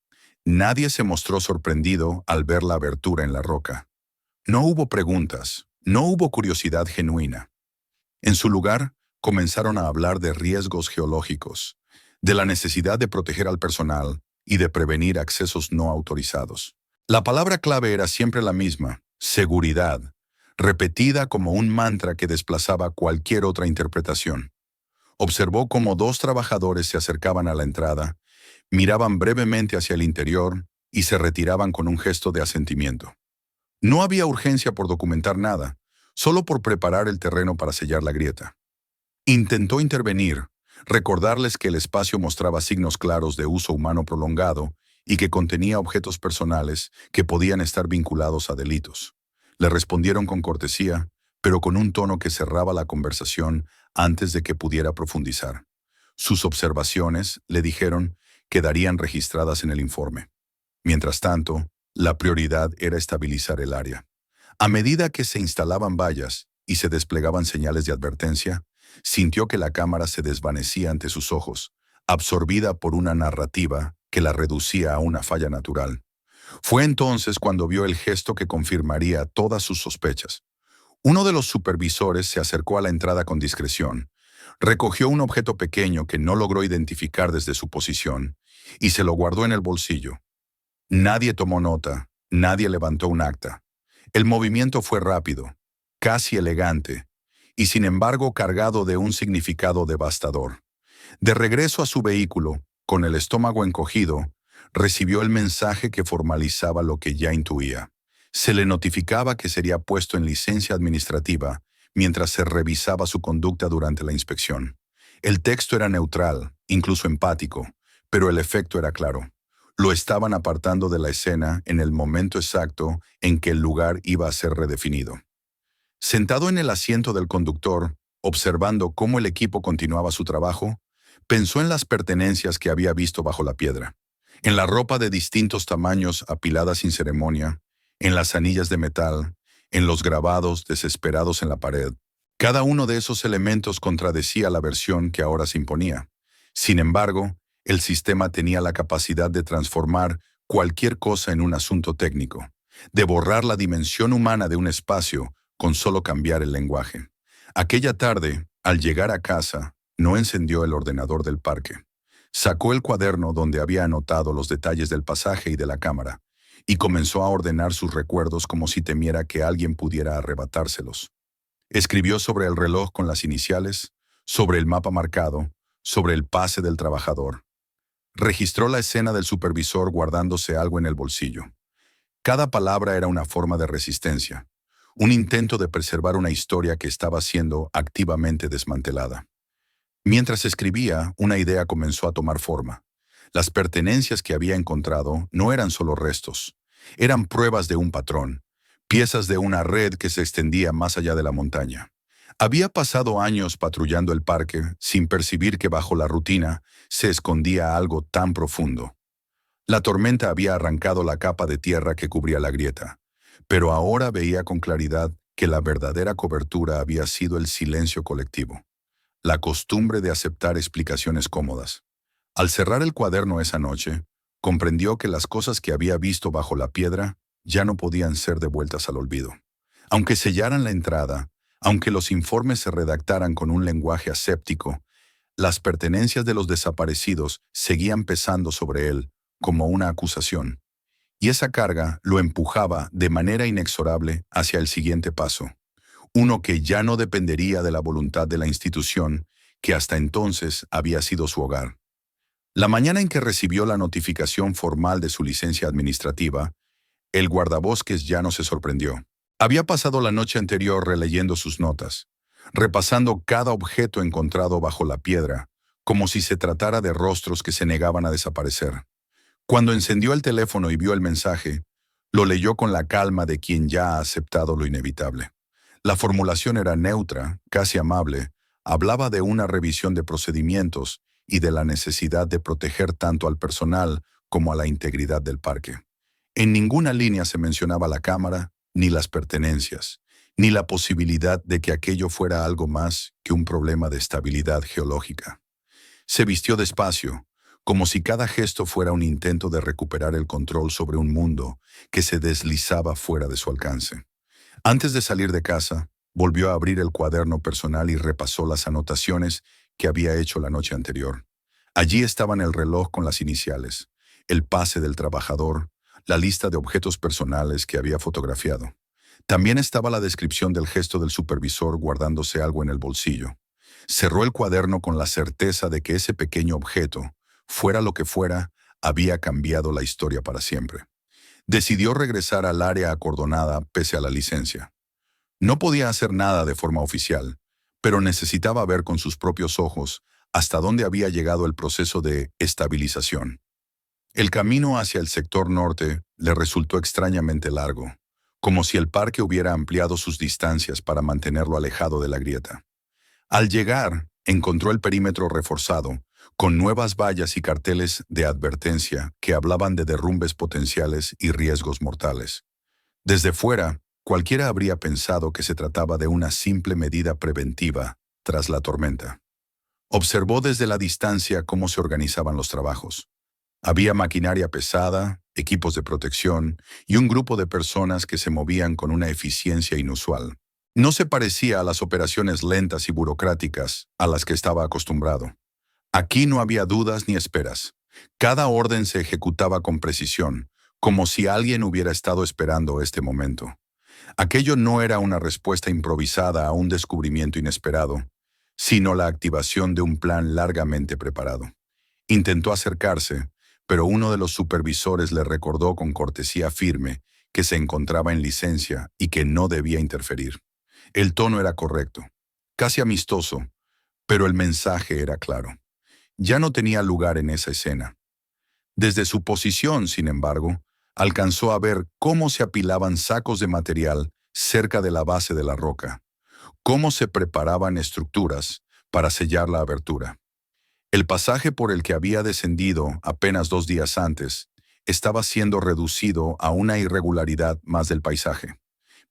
Nadie se mostró sorprendido al ver la abertura en la roca. No hubo preguntas, no hubo curiosidad genuina. En su lugar, comenzaron a hablar de riesgos geológicos, de la necesidad de proteger al personal y de prevenir accesos no autorizados. La palabra clave era siempre la misma: seguridad, repetida como un mantra que desplazaba cualquier otra interpretación. Observó cómo dos trabajadores se acercaban a la entrada, miraban brevemente hacia el interior y se retiraban con un gesto de asentimiento. No había urgencia por documentar nada, solo por preparar el terreno para sellar la grieta. Intentó intervenir, recordarles que el espacio mostraba signos claros de uso humano prolongado y que contenía objetos personales que podían estar vinculados a delitos. Le respondieron con cortesía, pero con un tono que cerraba la conversación antes de que pudiera profundizar. Sus observaciones, le dijeron, quedarían registradas en el informe. Mientras tanto, la prioridad era estabilizar el área. A medida que se instalaban vallas y se desplegaban señales de advertencia, sintió que la cámara se desvanecía ante sus ojos, absorbida por una narrativa que la reducía a una falla natural. Fue entonces cuando vio el gesto que confirmaría todas sus sospechas. Uno de los supervisores se acercó a la entrada con discreción, recogió un objeto pequeño que no logró identificar desde su posición y se lo guardó en el bolsillo. Nadie tomó nota, nadie levantó un acta. El movimiento fue rápido, casi elegante, y sin embargo cargado de un significado devastador. De regreso a su vehículo, con el estómago encogido, recibió el mensaje que formalizaba lo que ya intuía. Se le notificaba que sería puesto en licencia administrativa mientras se revisaba su conducta durante la inspección. El texto era neutral, incluso empático, pero el efecto era claro. Lo estaban apartando de la escena en el momento exacto en que el lugar iba a ser redefinido. Sentado en el asiento del conductor, observando cómo el equipo continuaba su trabajo, pensó en las pertenencias que había visto bajo la piedra, en la ropa de distintos tamaños apilada sin ceremonia, en las anillas de metal, en los grabados desesperados en la pared. Cada uno de esos elementos contradecía la versión que ahora se imponía. Sin embargo, el sistema tenía la capacidad de transformar cualquier cosa en un asunto técnico, de borrar la dimensión humana de un espacio con solo cambiar el lenguaje. Aquella tarde, al llegar a casa, no encendió el ordenador del parque. Sacó el cuaderno donde había anotado los detalles del pasaje y de la cámara, y comenzó a ordenar sus recuerdos como si temiera que alguien pudiera arrebatárselos. Escribió sobre el reloj con las iniciales, sobre el mapa marcado, sobre el pase del trabajador. Registró la escena del supervisor guardándose algo en el bolsillo. Cada palabra era una forma de resistencia, un intento de preservar una historia que estaba siendo activamente desmantelada. Mientras escribía, una idea comenzó a tomar forma. Las pertenencias que había encontrado no eran solo restos, eran pruebas de un patrón, piezas de una red que se extendía más allá de la montaña. Había pasado años patrullando el parque sin percibir que bajo la rutina se escondía algo tan profundo. La tormenta había arrancado la capa de tierra que cubría la grieta, pero ahora veía con claridad que la verdadera cobertura había sido el silencio colectivo, la costumbre de aceptar explicaciones cómodas. Al cerrar el cuaderno esa noche, comprendió que las cosas que había visto bajo la piedra ya no podían ser devueltas al olvido. Aunque sellaran la entrada, aunque los informes se redactaran con un lenguaje aséptico, las pertenencias de los desaparecidos seguían pesando sobre él como una acusación, y esa carga lo empujaba de manera inexorable hacia el siguiente paso, uno que ya no dependería de la voluntad de la institución que hasta entonces había sido su hogar. La mañana en que recibió la notificación formal de su licencia administrativa, el guardabosques ya no se sorprendió. Había pasado la noche anterior releyendo sus notas, repasando cada objeto encontrado bajo la piedra, como si se tratara de rostros que se negaban a desaparecer. Cuando encendió el teléfono y vio el mensaje, lo leyó con la calma de quien ya ha aceptado lo inevitable. La formulación era neutra, casi amable, hablaba de una revisión de procedimientos y de la necesidad de proteger tanto al personal como a la integridad del parque. En ninguna línea se mencionaba la cámara, ni las pertenencias, ni la posibilidad de que aquello fuera algo más que un problema de estabilidad geológica. Se vistió despacio, como si cada gesto fuera un intento de recuperar el control sobre un mundo que se deslizaba fuera de su alcance. Antes de salir de casa, volvió a abrir el cuaderno personal y repasó las anotaciones que había hecho la noche anterior. Allí estaban el reloj con las iniciales, el pase del trabajador, la lista de objetos personales que había fotografiado. También estaba la descripción del gesto del supervisor guardándose algo en el bolsillo. Cerró el cuaderno con la certeza de que ese pequeño objeto, fuera lo que fuera, había cambiado la historia para siempre. Decidió regresar al área acordonada pese a la licencia. No podía hacer nada de forma oficial, pero necesitaba ver con sus propios ojos hasta dónde había llegado el proceso de estabilización. El camino hacia el sector norte le resultó extrañamente largo, como si el parque hubiera ampliado sus distancias para mantenerlo alejado de la grieta. Al llegar, encontró el perímetro reforzado, con nuevas vallas y carteles de advertencia que hablaban de derrumbes potenciales y riesgos mortales. Desde fuera, cualquiera habría pensado que se trataba de una simple medida preventiva tras la tormenta. Observó desde la distancia cómo se organizaban los trabajos. Había maquinaria pesada, equipos de protección y un grupo de personas que se movían con una eficiencia inusual. No se parecía a las operaciones lentas y burocráticas a las que estaba acostumbrado. Aquí no había dudas ni esperas. Cada orden se ejecutaba con precisión, como si alguien hubiera estado esperando este momento. Aquello no era una respuesta improvisada a un descubrimiento inesperado, sino la activación de un plan largamente preparado. Intentó acercarse, pero uno de los supervisores le recordó con cortesía firme que se encontraba en licencia y que no debía interferir. El tono era correcto, casi amistoso, pero el mensaje era claro. Ya no tenía lugar en esa escena. Desde su posición, sin embargo, alcanzó a ver cómo se apilaban sacos de material cerca de la base de la roca, cómo se preparaban estructuras para sellar la abertura. El pasaje por el que había descendido apenas 2 días antes estaba siendo reducido a una irregularidad más del paisaje.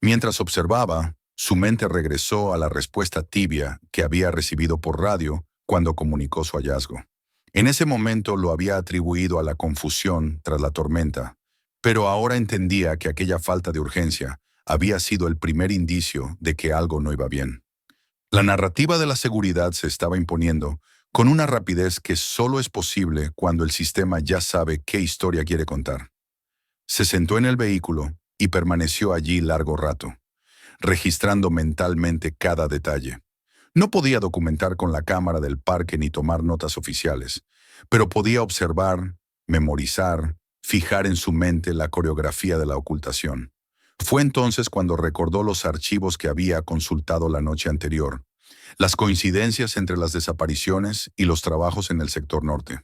Mientras observaba, su mente regresó a la respuesta tibia que había recibido por radio cuando comunicó su hallazgo. En ese momento lo había atribuido a la confusión tras la tormenta, pero ahora entendía que aquella falta de urgencia había sido el primer indicio de que algo no iba bien. La narrativa de la seguridad se estaba imponiendo con una rapidez que solo es posible cuando el sistema ya sabe qué historia quiere contar. Se sentó en el vehículo y permaneció allí largo rato, registrando mentalmente cada detalle. No podía documentar con la cámara del parque ni tomar notas oficiales, pero podía observar, memorizar, fijar en su mente la coreografía de la ocultación. Fue entonces cuando recordó los archivos que había consultado la noche anterior, las coincidencias entre las desapariciones y los trabajos en el sector norte.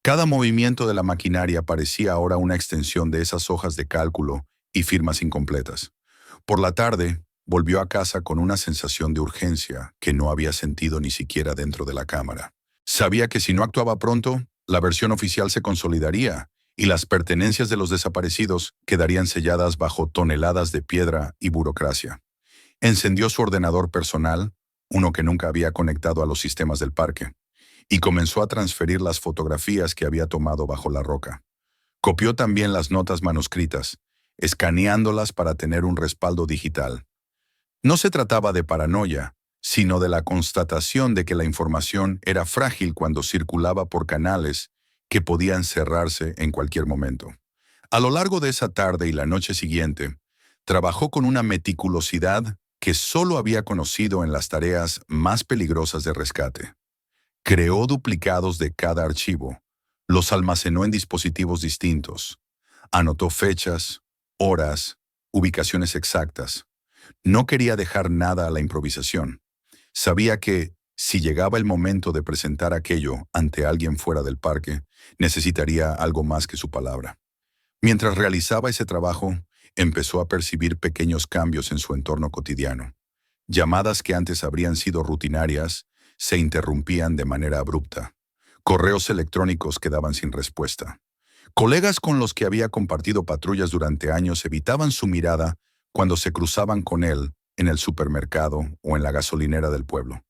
Cada movimiento de la maquinaria parecía ahora una extensión de esas hojas de cálculo y firmas incompletas. Por la tarde, volvió a casa con una sensación de urgencia que no había sentido ni siquiera dentro de la cámara. Sabía que si no actuaba pronto, la versión oficial se consolidaría y las pertenencias de los desaparecidos quedarían selladas bajo toneladas de piedra y burocracia. Encendió su ordenador personal, uno que nunca había conectado a los sistemas del parque, y comenzó a transferir las fotografías que había tomado bajo la roca. Copió también las notas manuscritas, escaneándolas para tener un respaldo digital. No se trataba de paranoia, sino de la constatación de que la información era frágil cuando circulaba por canales que podían cerrarse en cualquier momento. A lo largo de esa tarde y la noche siguiente, trabajó con una meticulosidad que solo había conocido en las tareas más peligrosas de rescate. Creó duplicados de cada archivo, los almacenó en dispositivos distintos, anotó fechas, horas, ubicaciones exactas. No quería dejar nada a la improvisación. Sabía que, si llegaba el momento de presentar aquello ante alguien fuera del parque, necesitaría algo más que su palabra. Mientras realizaba ese trabajo, empezó a percibir pequeños cambios en su entorno cotidiano. Llamadas que antes habrían sido rutinarias se interrumpían de manera abrupta. Correos electrónicos quedaban sin respuesta. Colegas con los que había compartido patrullas durante años evitaban su mirada cuando se cruzaban con él en el supermercado o en la gasolinera del pueblo.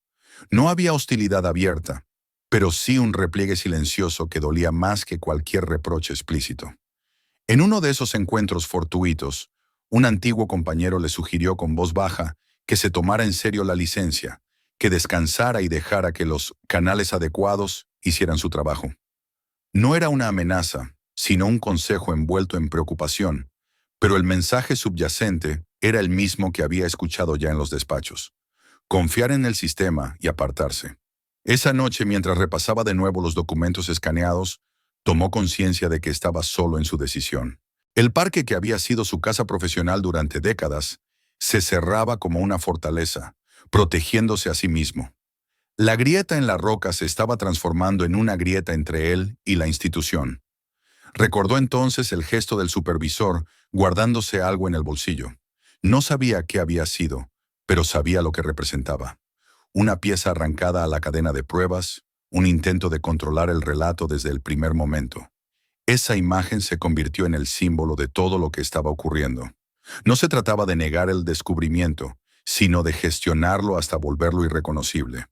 No había hostilidad abierta, pero sí un repliegue silencioso que dolía más que cualquier reproche explícito. En uno de esos encuentros fortuitos, un antiguo compañero le sugirió con voz baja que se tomara en serio la licencia, que descansara y dejara que los canales adecuados hicieran su trabajo. No era una amenaza, sino un consejo envuelto en preocupación, pero el mensaje subyacente era el mismo que había escuchado ya en los despachos: confiar en el sistema y apartarse. Esa noche, mientras repasaba de nuevo los documentos escaneados, tomó conciencia de que estaba solo en su decisión. El parque, que había sido su casa profesional durante décadas, se cerraba como una fortaleza, protegiéndose a sí mismo. La grieta en la roca se estaba transformando en una grieta entre él y la institución. Recordó entonces el gesto del supervisor guardándose algo en el bolsillo. No sabía qué había sido, pero sabía lo que representaba. Una pieza arrancada a la cadena de pruebas, un intento de controlar el relato desde el primer momento. Esa imagen se convirtió en el símbolo de todo lo que estaba ocurriendo. No se trataba de negar el descubrimiento, sino de gestionarlo hasta volverlo irreconocible.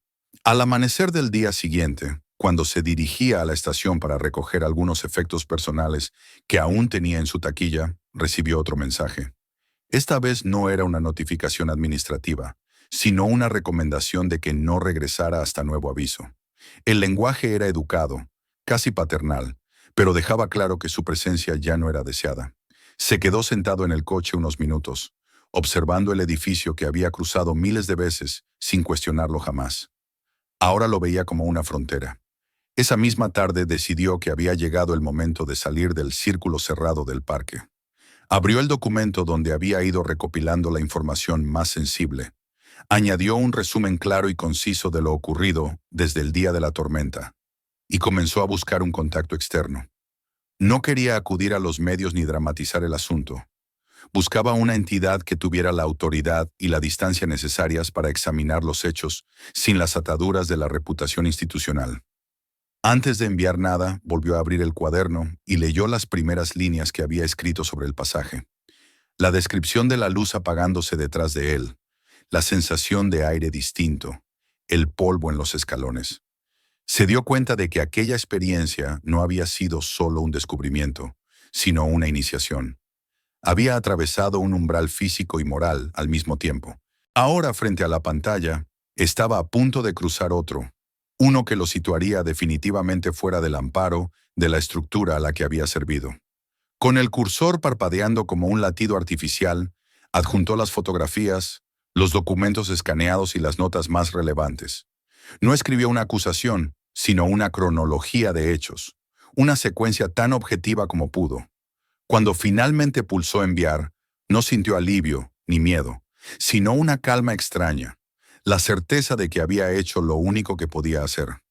Al amanecer del día siguiente, cuando se dirigía a la estación para recoger algunos efectos personales que aún tenía en su taquilla, recibió otro mensaje. Esta vez no era una notificación administrativa, sino una recomendación de que no regresara hasta nuevo aviso. El lenguaje era educado, casi paternal, pero dejaba claro que su presencia ya no era deseada. Se quedó sentado en el coche unos minutos, observando el edificio que había cruzado miles de veces sin cuestionarlo jamás. Ahora lo veía como una frontera. Esa misma tarde decidió que había llegado el momento de salir del círculo cerrado del parque. Abrió el documento donde había ido recopilando la información más sensible. Añadió un resumen claro y conciso de lo ocurrido desde el día de la tormenta, y comenzó a buscar un contacto externo. No quería acudir a los medios ni dramatizar el asunto. Buscaba una entidad que tuviera la autoridad y la distancia necesarias para examinar los hechos sin las ataduras de la reputación institucional. Antes de enviar nada, volvió a abrir el cuaderno y leyó las primeras líneas que había escrito sobre el pasaje. La descripción de la luz apagándose detrás de él, la sensación de aire distinto, el polvo en los escalones. Se dio cuenta de que aquella experiencia no había sido solo un descubrimiento, sino una iniciación. Había atravesado un umbral físico y moral al mismo tiempo. Ahora, frente a la pantalla, estaba a punto de cruzar otro, uno que lo situaría definitivamente fuera del amparo de la estructura a la que había servido. Con el cursor parpadeando como un latido artificial, adjuntó las fotografías, los documentos escaneados y las notas más relevantes. No escribió una acusación, sino una cronología de hechos, una secuencia tan objetiva como pudo. Cuando finalmente pulsó enviar, no sintió alivio ni miedo, sino una calma extraña, la certeza de que había hecho lo único que podía hacer.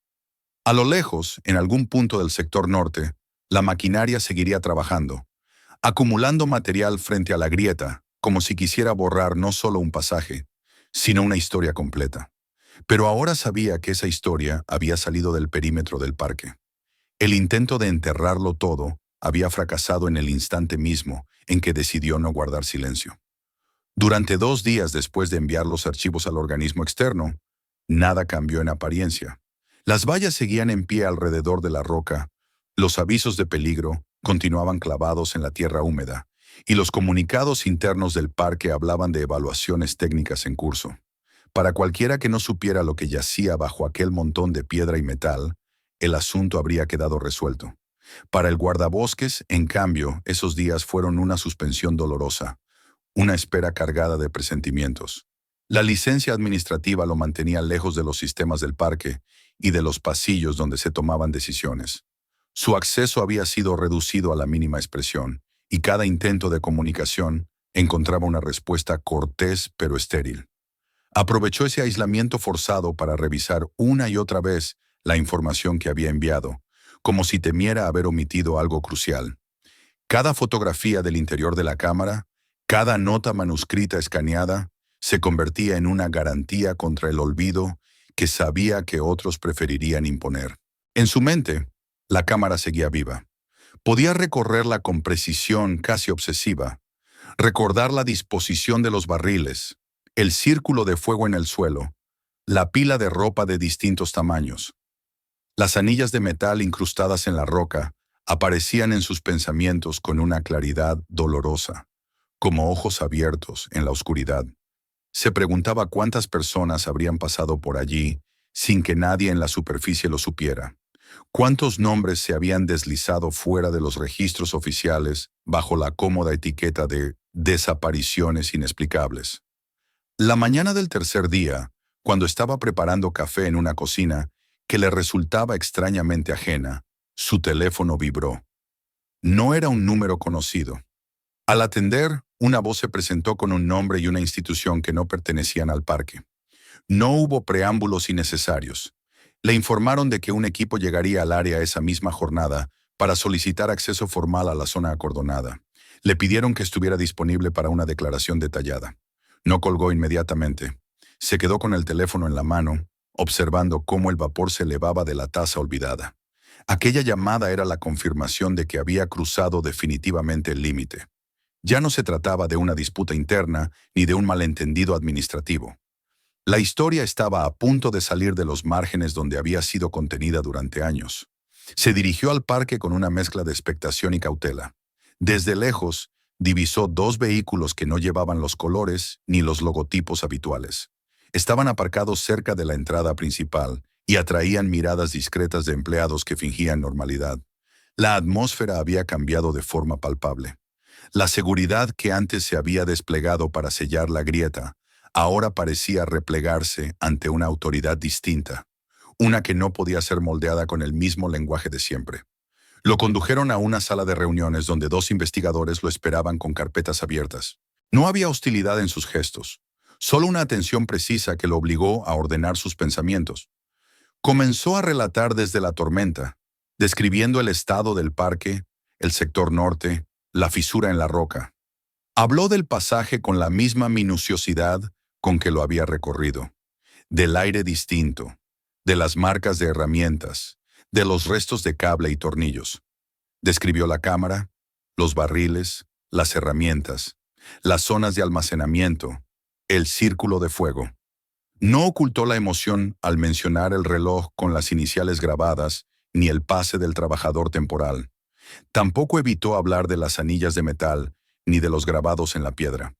A lo lejos, en algún punto del sector norte, la maquinaria seguiría trabajando, acumulando material frente a la grieta, como si quisiera borrar no solo un pasaje, sino una historia completa. Pero ahora sabía que esa historia había salido del perímetro del parque. El intento de enterrarlo todo había fracasado en el instante mismo en que decidió no guardar silencio. Durante 2 días después de enviar los archivos al organismo externo, nada cambió en apariencia. Las vallas seguían en pie alrededor de la roca, los avisos de peligro continuaban clavados en la tierra húmeda, y los comunicados internos del parque hablaban de evaluaciones técnicas en curso. Para cualquiera que no supiera lo que yacía bajo aquel montón de piedra y metal, el asunto habría quedado resuelto. Para el guardabosques, en cambio, esos días fueron una suspensión dolorosa, una espera cargada de presentimientos. La licencia administrativa lo mantenía lejos de los sistemas del parque y de los pasillos donde se tomaban decisiones. Su acceso había sido reducido a la mínima expresión, y cada intento de comunicación encontraba una respuesta cortés pero estéril. Aprovechó ese aislamiento forzado para revisar una y otra vez la información que había enviado, como si temiera haber omitido algo crucial. Cada fotografía del interior de la cámara, cada nota manuscrita escaneada, se convertía en una garantía contra el olvido que sabía que otros preferirían imponer. En su mente, la cámara seguía viva. Podía recorrerla con precisión casi obsesiva, recordar la disposición de los barriles, el círculo de fuego en el suelo, la pila de ropa de distintos tamaños. Las anillas de metal incrustadas en la roca aparecían en sus pensamientos con una claridad dolorosa, como ojos abiertos en la oscuridad. Se preguntaba cuántas personas habrían pasado por allí sin que nadie en la superficie lo supiera. ¿Cuántos nombres se habían deslizado fuera de los registros oficiales bajo la cómoda etiqueta de desapariciones inexplicables? La mañana del tercer día, cuando estaba preparando café en una cocina que le resultaba extrañamente ajena, su teléfono vibró. No era un número conocido. Al atender, una voz se presentó con un nombre y una institución que no pertenecían al parque. No hubo preámbulos innecesarios. Le informaron de que un equipo llegaría al área esa misma jornada para solicitar acceso formal a la zona acordonada. Le pidieron que estuviera disponible para una declaración detallada. No colgó inmediatamente. Se quedó con el teléfono en la mano, observando cómo el vapor se elevaba de la taza olvidada. Aquella llamada era la confirmación de que había cruzado definitivamente el límite. Ya no se trataba de una disputa interna ni de un malentendido administrativo. La historia estaba a punto de salir de los márgenes donde había sido contenida durante años. Se dirigió al parque con una mezcla de expectación y cautela. Desde lejos, divisó 2 vehículos que no llevaban los colores ni los logotipos habituales. Estaban aparcados cerca de la entrada principal y atraían miradas discretas de empleados que fingían normalidad. La atmósfera había cambiado de forma palpable. La seguridad que antes se había desplegado para sellar la grieta ahora parecía replegarse ante una autoridad distinta, una que no podía ser moldeada con el mismo lenguaje de siempre. Lo condujeron a una sala de reuniones donde 2 investigadores lo esperaban con carpetas abiertas. No había hostilidad en sus gestos, solo una atención precisa que lo obligó a ordenar sus pensamientos. Comenzó a relatar desde la tormenta, describiendo el estado del parque, el sector norte, la fisura en la roca. Habló del pasaje con la misma minuciosidad con que lo había recorrido, del aire distinto, de las marcas de herramientas, de los restos de cable y tornillos. Describió la cámara, los barriles, las herramientas, las zonas de almacenamiento, el círculo de fuego. No ocultó la emoción al mencionar el reloj con las iniciales grabadas ni el pase del trabajador temporal. Tampoco evitó hablar de las anillas de metal ni de los grabados en la piedra.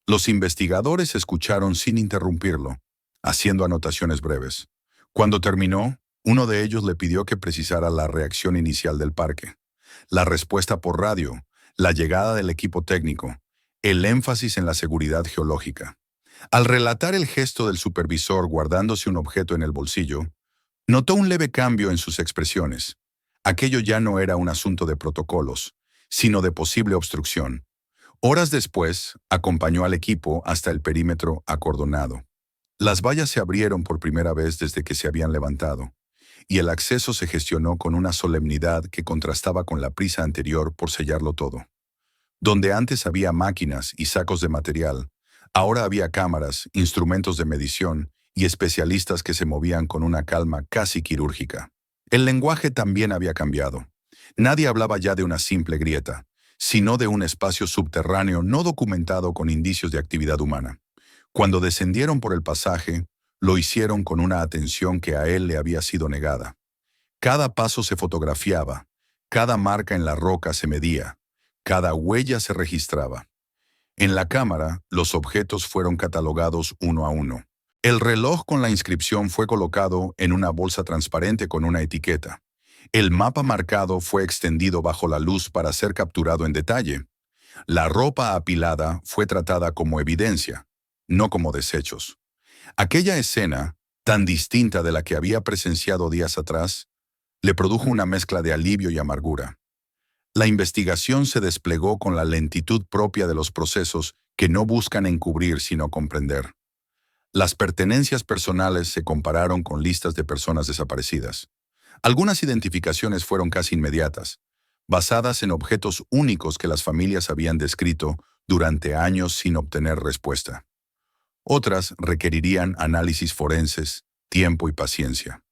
Los investigadores escucharon sin interrumpirlo, haciendo anotaciones breves. Cuando terminó, uno de ellos le pidió que precisara la reacción inicial del parque, la respuesta por radio, la llegada del equipo técnico, el énfasis en la seguridad geológica. Al relatar el gesto del supervisor guardándose un objeto en el bolsillo, notó un leve cambio en sus expresiones. Aquello ya no era un asunto de protocolos, sino de posible obstrucción. Horas después, acompañó al equipo hasta el perímetro acordonado. Las vallas se abrieron por primera vez desde que se habían levantado, y el acceso se gestionó con una solemnidad que contrastaba con la prisa anterior por sellarlo todo. Donde antes había máquinas y sacos de material, ahora había cámaras, instrumentos de medición y especialistas que se movían con una calma casi quirúrgica. El lenguaje también había cambiado. Nadie hablaba ya de una simple grieta, sino de un espacio subterráneo no documentado con indicios de actividad humana. Cuando descendieron por el pasaje, lo hicieron con una atención que a él le había sido negada. Cada paso se fotografiaba, cada marca en la roca se medía, cada huella se registraba. En la cámara, los objetos fueron catalogados uno a uno. El reloj con la inscripción fue colocado en una bolsa transparente con una etiqueta. El mapa marcado fue extendido bajo la luz para ser capturado en detalle. La ropa apilada fue tratada como evidencia, no como desechos. Aquella escena, tan distinta de la que había presenciado días atrás, le produjo una mezcla de alivio y amargura. La investigación se desplegó con la lentitud propia de los procesos que no buscan encubrir sino comprender. Las pertenencias personales se compararon con listas de personas desaparecidas. Algunas identificaciones fueron casi inmediatas, basadas en objetos únicos que las familias habían descrito durante años sin obtener respuesta. Otras requerirían análisis forenses, tiempo y paciencia.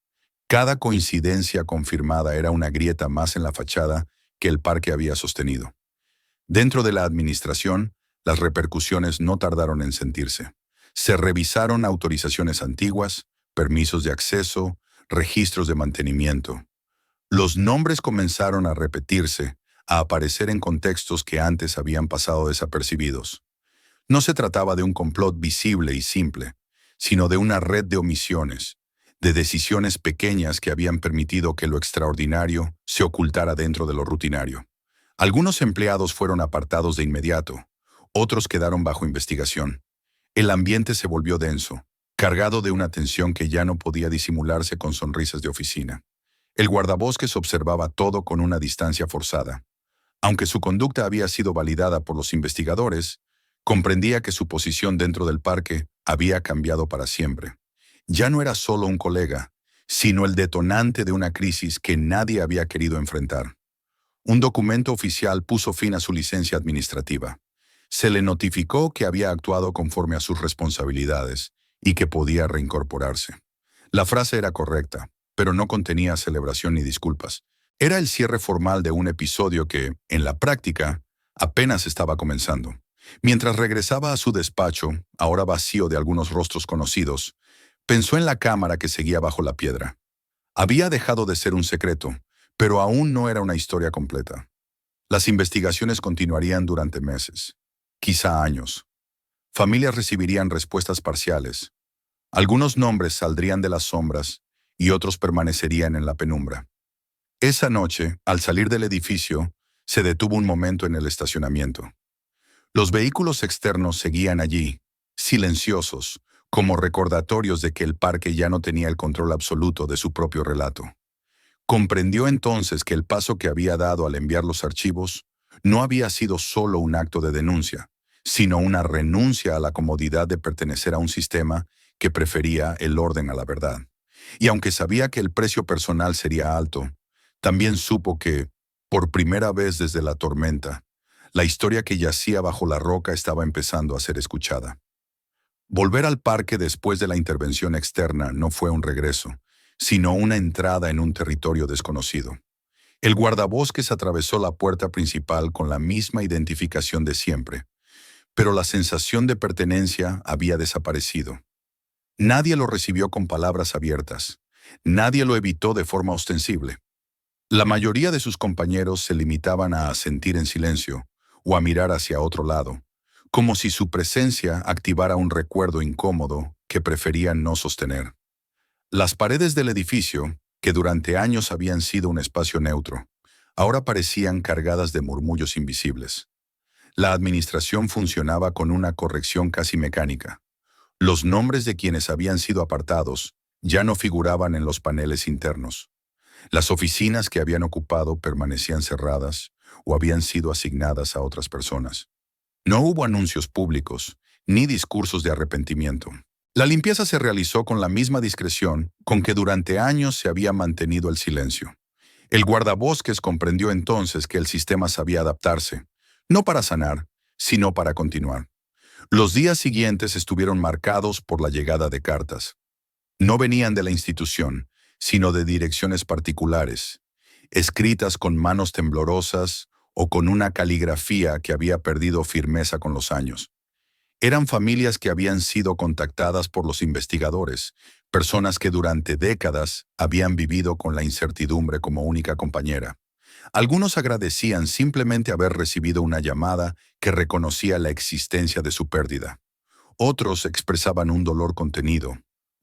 Cada coincidencia confirmada era una grieta más en la fachada que el parque había sostenido. Dentro de la administración, las repercusiones no tardaron en sentirse. Se revisaron autorizaciones antiguas, permisos de acceso, registros de mantenimiento. Los nombres comenzaron a repetirse, a aparecer en contextos que antes habían pasado desapercibidos. No se trataba de un complot visible y simple, sino de una red de omisiones, de decisiones pequeñas que habían permitido que lo extraordinario se ocultara dentro de lo rutinario. Algunos empleados fueron apartados de inmediato, otros quedaron bajo investigación. El ambiente se volvió denso, cargado de una tensión que ya no podía disimularse con sonrisas de oficina. El guardabosques observaba todo con una distancia forzada. Aunque su conducta había sido validada por los investigadores, comprendía que su posición dentro del parque había cambiado para siempre. Ya no era solo un colega, sino el detonante de una crisis que nadie había querido enfrentar. Un documento oficial puso fin a su licencia administrativa. Se le notificó que había actuado conforme a sus responsabilidades y que podía reincorporarse. La frase era correcta, pero no contenía celebración ni disculpas. Era el cierre formal de un episodio que, en la práctica, apenas estaba comenzando. Mientras regresaba a su despacho, ahora vacío de algunos rostros conocidos, pensó en la cámara que seguía bajo la piedra. Había dejado de ser un secreto, pero aún no era una historia completa. Las investigaciones continuarían durante meses, quizá años. Familias recibirían respuestas parciales. Algunos nombres saldrían de las sombras y otros permanecerían en la penumbra. Esa noche, al salir del edificio, se detuvo un momento en el estacionamiento. Los vehículos externos seguían allí, silenciosos, como recordatorios de que el parque ya no tenía el control absoluto de su propio relato. Comprendió entonces que el paso que había dado al enviar los archivos no había sido solo un acto de denuncia, sino una renuncia a la comodidad de pertenecer a un sistema que prefería el orden a la verdad. Y aunque sabía que el precio personal sería alto, también supo que, por primera vez desde la tormenta, la historia que yacía bajo la roca estaba empezando a ser escuchada. Volver al parque después de la intervención externa no fue un regreso, sino una entrada en un territorio desconocido. El guardabosques atravesó la puerta principal con la misma identificación de siempre, pero la sensación de pertenencia había desaparecido. Nadie lo recibió con palabras abiertas. Nadie lo evitó de forma ostensible. La mayoría de sus compañeros se limitaban a asentir en silencio o a mirar hacia otro lado, como si su presencia activara un recuerdo incómodo que preferían no sostener. Las paredes del edificio, que durante años habían sido un espacio neutro, ahora parecían cargadas de murmullos invisibles. La administración funcionaba con una corrección casi mecánica. Los nombres de quienes habían sido apartados ya no figuraban en los paneles internos. Las oficinas que habían ocupado permanecían cerradas o habían sido asignadas a otras personas. No hubo anuncios públicos, ni discursos de arrepentimiento. La limpieza se realizó con la misma discreción con que durante años se había mantenido el silencio. El guardabosques comprendió entonces que el sistema sabía adaptarse, no para sanar, sino para continuar. Los días siguientes estuvieron marcados por la llegada de cartas. No venían de la institución, sino de direcciones particulares, escritas con manos temblorosas o con una caligrafía que había perdido firmeza con los años. Eran familias que habían sido contactadas por los investigadores, personas que durante décadas habían vivido con la incertidumbre como única compañera. Algunos agradecían simplemente haber recibido una llamada que reconocía la existencia de su pérdida. Otros expresaban un dolor contenido,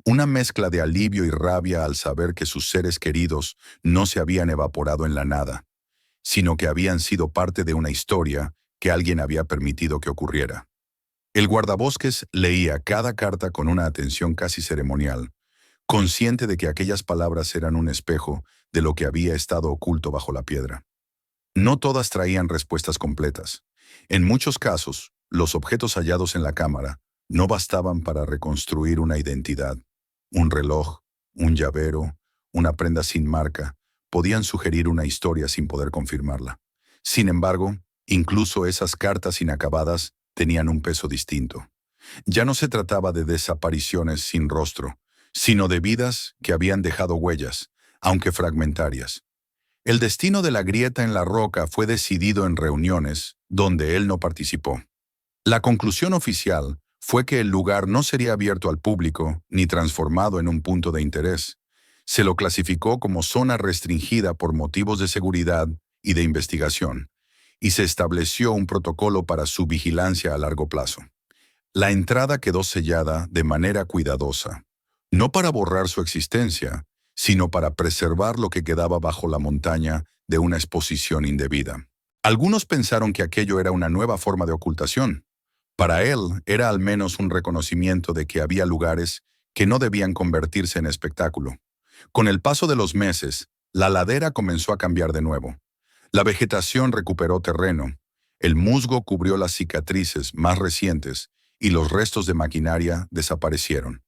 una mezcla de alivio y rabia al saber que sus seres queridos no se habían evaporado en la nada, sino que habían sido parte de una historia que alguien había permitido que ocurriera. El guardabosques leía cada carta con una atención casi ceremonial, consciente de que aquellas palabras eran un espejo de lo que había estado oculto bajo la piedra. No todas traían respuestas completas. En muchos casos, los objetos hallados en la cámara no bastaban para reconstruir una identidad. Un reloj, un llavero, una prenda sin marca, podían sugerir una historia sin poder confirmarla. Sin embargo, incluso esas cartas inacabadas tenían un peso distinto. Ya no se trataba de desapariciones sin rostro, sino de vidas que habían dejado huellas, aunque fragmentarias. El destino de la grieta en la roca fue decidido en reuniones donde él no participó. La conclusión oficial fue que el lugar no sería abierto al público ni transformado en un punto de interés. Se lo clasificó como zona restringida por motivos de seguridad y de investigación, y se estableció un protocolo para su vigilancia a largo plazo. La entrada quedó sellada de manera cuidadosa, no para borrar su existencia, sino para preservar lo que quedaba bajo la montaña de una exposición indebida. Algunos pensaron que aquello era una nueva forma de ocultación. Para él era al menos un reconocimiento de que había lugares que no debían convertirse en espectáculo. Con el paso de los meses, la ladera comenzó a cambiar de nuevo. La vegetación recuperó terreno, el musgo cubrió las cicatrices más recientes y los restos de maquinaria desaparecieron.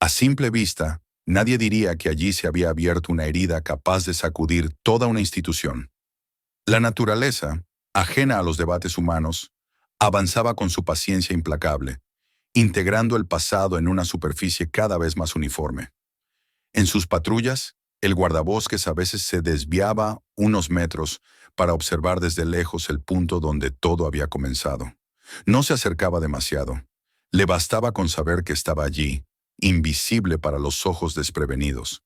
A simple vista, nadie diría que allí se había abierto una herida capaz de sacudir toda una institución. La naturaleza, ajena a los debates humanos, avanzaba con su paciencia implacable, integrando el pasado en una superficie cada vez más uniforme. En sus patrullas, el guardabosques a veces se desviaba unos metros para observar desde lejos el punto donde todo había comenzado. No se acercaba demasiado. Le bastaba con saber que estaba allí, invisible para los ojos desprevenidos.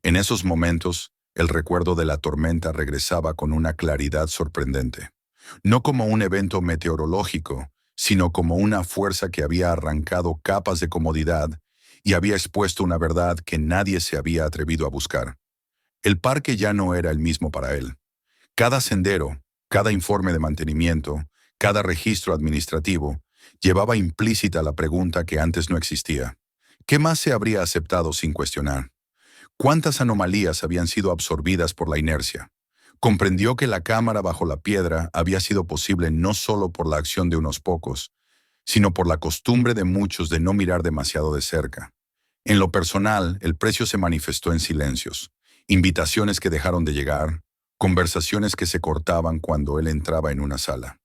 En esos momentos, el recuerdo de la tormenta regresaba con una claridad sorprendente. No como un evento meteorológico, sino como una fuerza que había arrancado capas de comodidad y había expuesto una verdad que nadie se había atrevido a buscar. El parque ya no era el mismo para él. Cada sendero, cada informe de mantenimiento, cada registro administrativo, llevaba implícita la pregunta que antes no existía. ¿Qué más se habría aceptado sin cuestionar? ¿Cuántas anomalías habían sido absorbidas por la inercia? Comprendió que la cámara bajo la piedra había sido posible no solo por la acción de unos pocos, sino por la costumbre de muchos de no mirar demasiado de cerca. En lo personal, el precio se manifestó en silencios, invitaciones que dejaron de llegar, conversaciones que se cortaban cuando él entraba en una sala.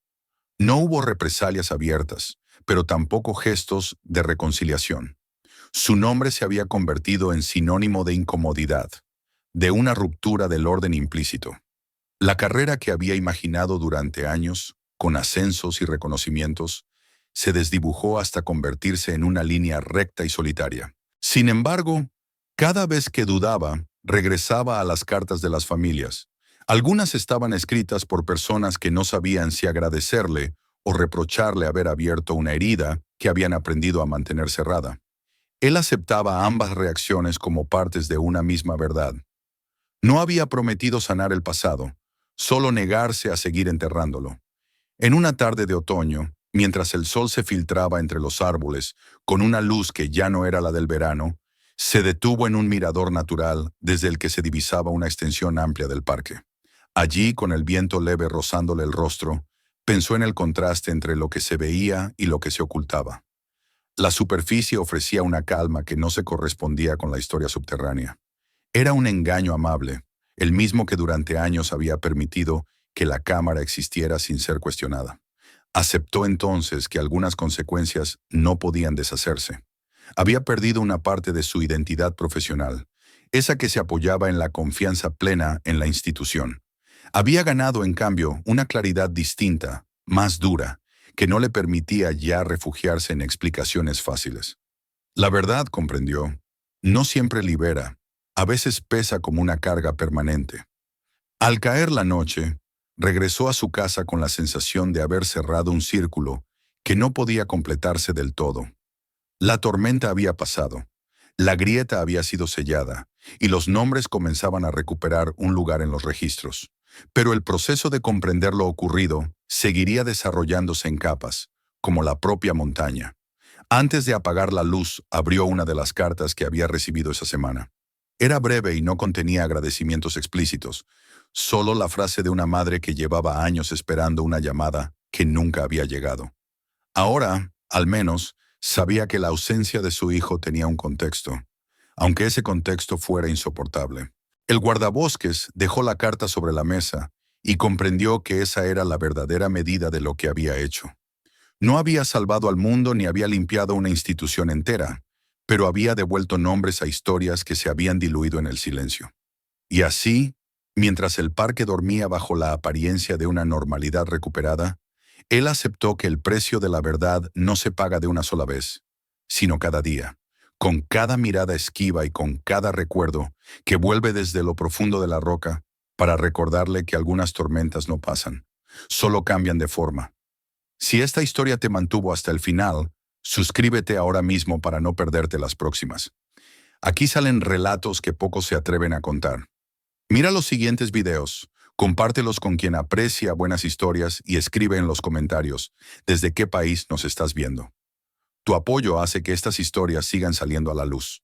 No hubo represalias abiertas, pero tampoco gestos de reconciliación. Su nombre se había convertido en sinónimo de incomodidad, de una ruptura del orden implícito. La carrera que había imaginado durante años, con ascensos y reconocimientos, se desdibujó hasta convertirse en una línea recta y solitaria. Sin embargo, cada vez que dudaba, regresaba a las cartas de las familias. Algunas estaban escritas por personas que no sabían si agradecerle o reprocharle haber abierto una herida que habían aprendido a mantener cerrada. Él aceptaba ambas reacciones como partes de una misma verdad. No había prometido sanar el pasado, solo negarse a seguir enterrándolo. En una tarde de otoño, mientras el sol se filtraba entre los árboles, con una luz que ya no era la del verano, se detuvo en un mirador natural desde el que se divisaba una extensión amplia del parque. Allí, con el viento leve rozándole el rostro, pensó en el contraste entre lo que se veía y lo que se ocultaba. La superficie ofrecía una calma que no se correspondía con la historia subterránea. Era un engaño amable, el mismo que durante años había permitido que la cámara existiera sin ser cuestionada. Aceptó entonces que algunas consecuencias no podían deshacerse. Había perdido una parte de su identidad profesional, esa que se apoyaba en la confianza plena en la institución. Había ganado, en cambio, una claridad distinta, más dura, que no le permitía ya refugiarse en explicaciones fáciles. La verdad, comprendió, no siempre libera, a veces pesa como una carga permanente. Al caer la noche, regresó a su casa con la sensación de haber cerrado un círculo que no podía completarse del todo. La tormenta había pasado, la grieta había sido sellada, y los nombres comenzaban a recuperar un lugar en los registros. Pero el proceso de comprender lo ocurrido seguiría desarrollándose en capas, como la propia montaña. Antes de apagar la luz, abrió una de las cartas que había recibido esa semana. Era breve y no contenía agradecimientos explícitos, solo la frase de una madre que llevaba años esperando una llamada que nunca había llegado. Ahora, al menos, sabía que la ausencia de su hijo tenía un contexto, aunque ese contexto fuera insoportable. El guardabosques dejó la carta sobre la mesa y comprendió que esa era la verdadera medida de lo que había hecho. No había salvado al mundo ni había limpiado una institución entera, pero había devuelto nombres a historias que se habían diluido en el silencio. Y así, mientras el parque dormía bajo la apariencia de una normalidad recuperada, él aceptó que el precio de la verdad no se paga de una sola vez, sino cada día, con cada mirada esquiva y con cada recuerdo que vuelve desde lo profundo de la roca para recordarle que algunas tormentas no pasan, solo cambian de forma. Si esta historia te mantuvo hasta el final, suscríbete ahora mismo para no perderte las próximas. Aquí salen relatos que pocos se atreven a contar. Mira los siguientes videos, compártelos con quien aprecia buenas historias y escribe en los comentarios desde qué país nos estás viendo. Tu apoyo hace que estas historias sigan saliendo a la luz.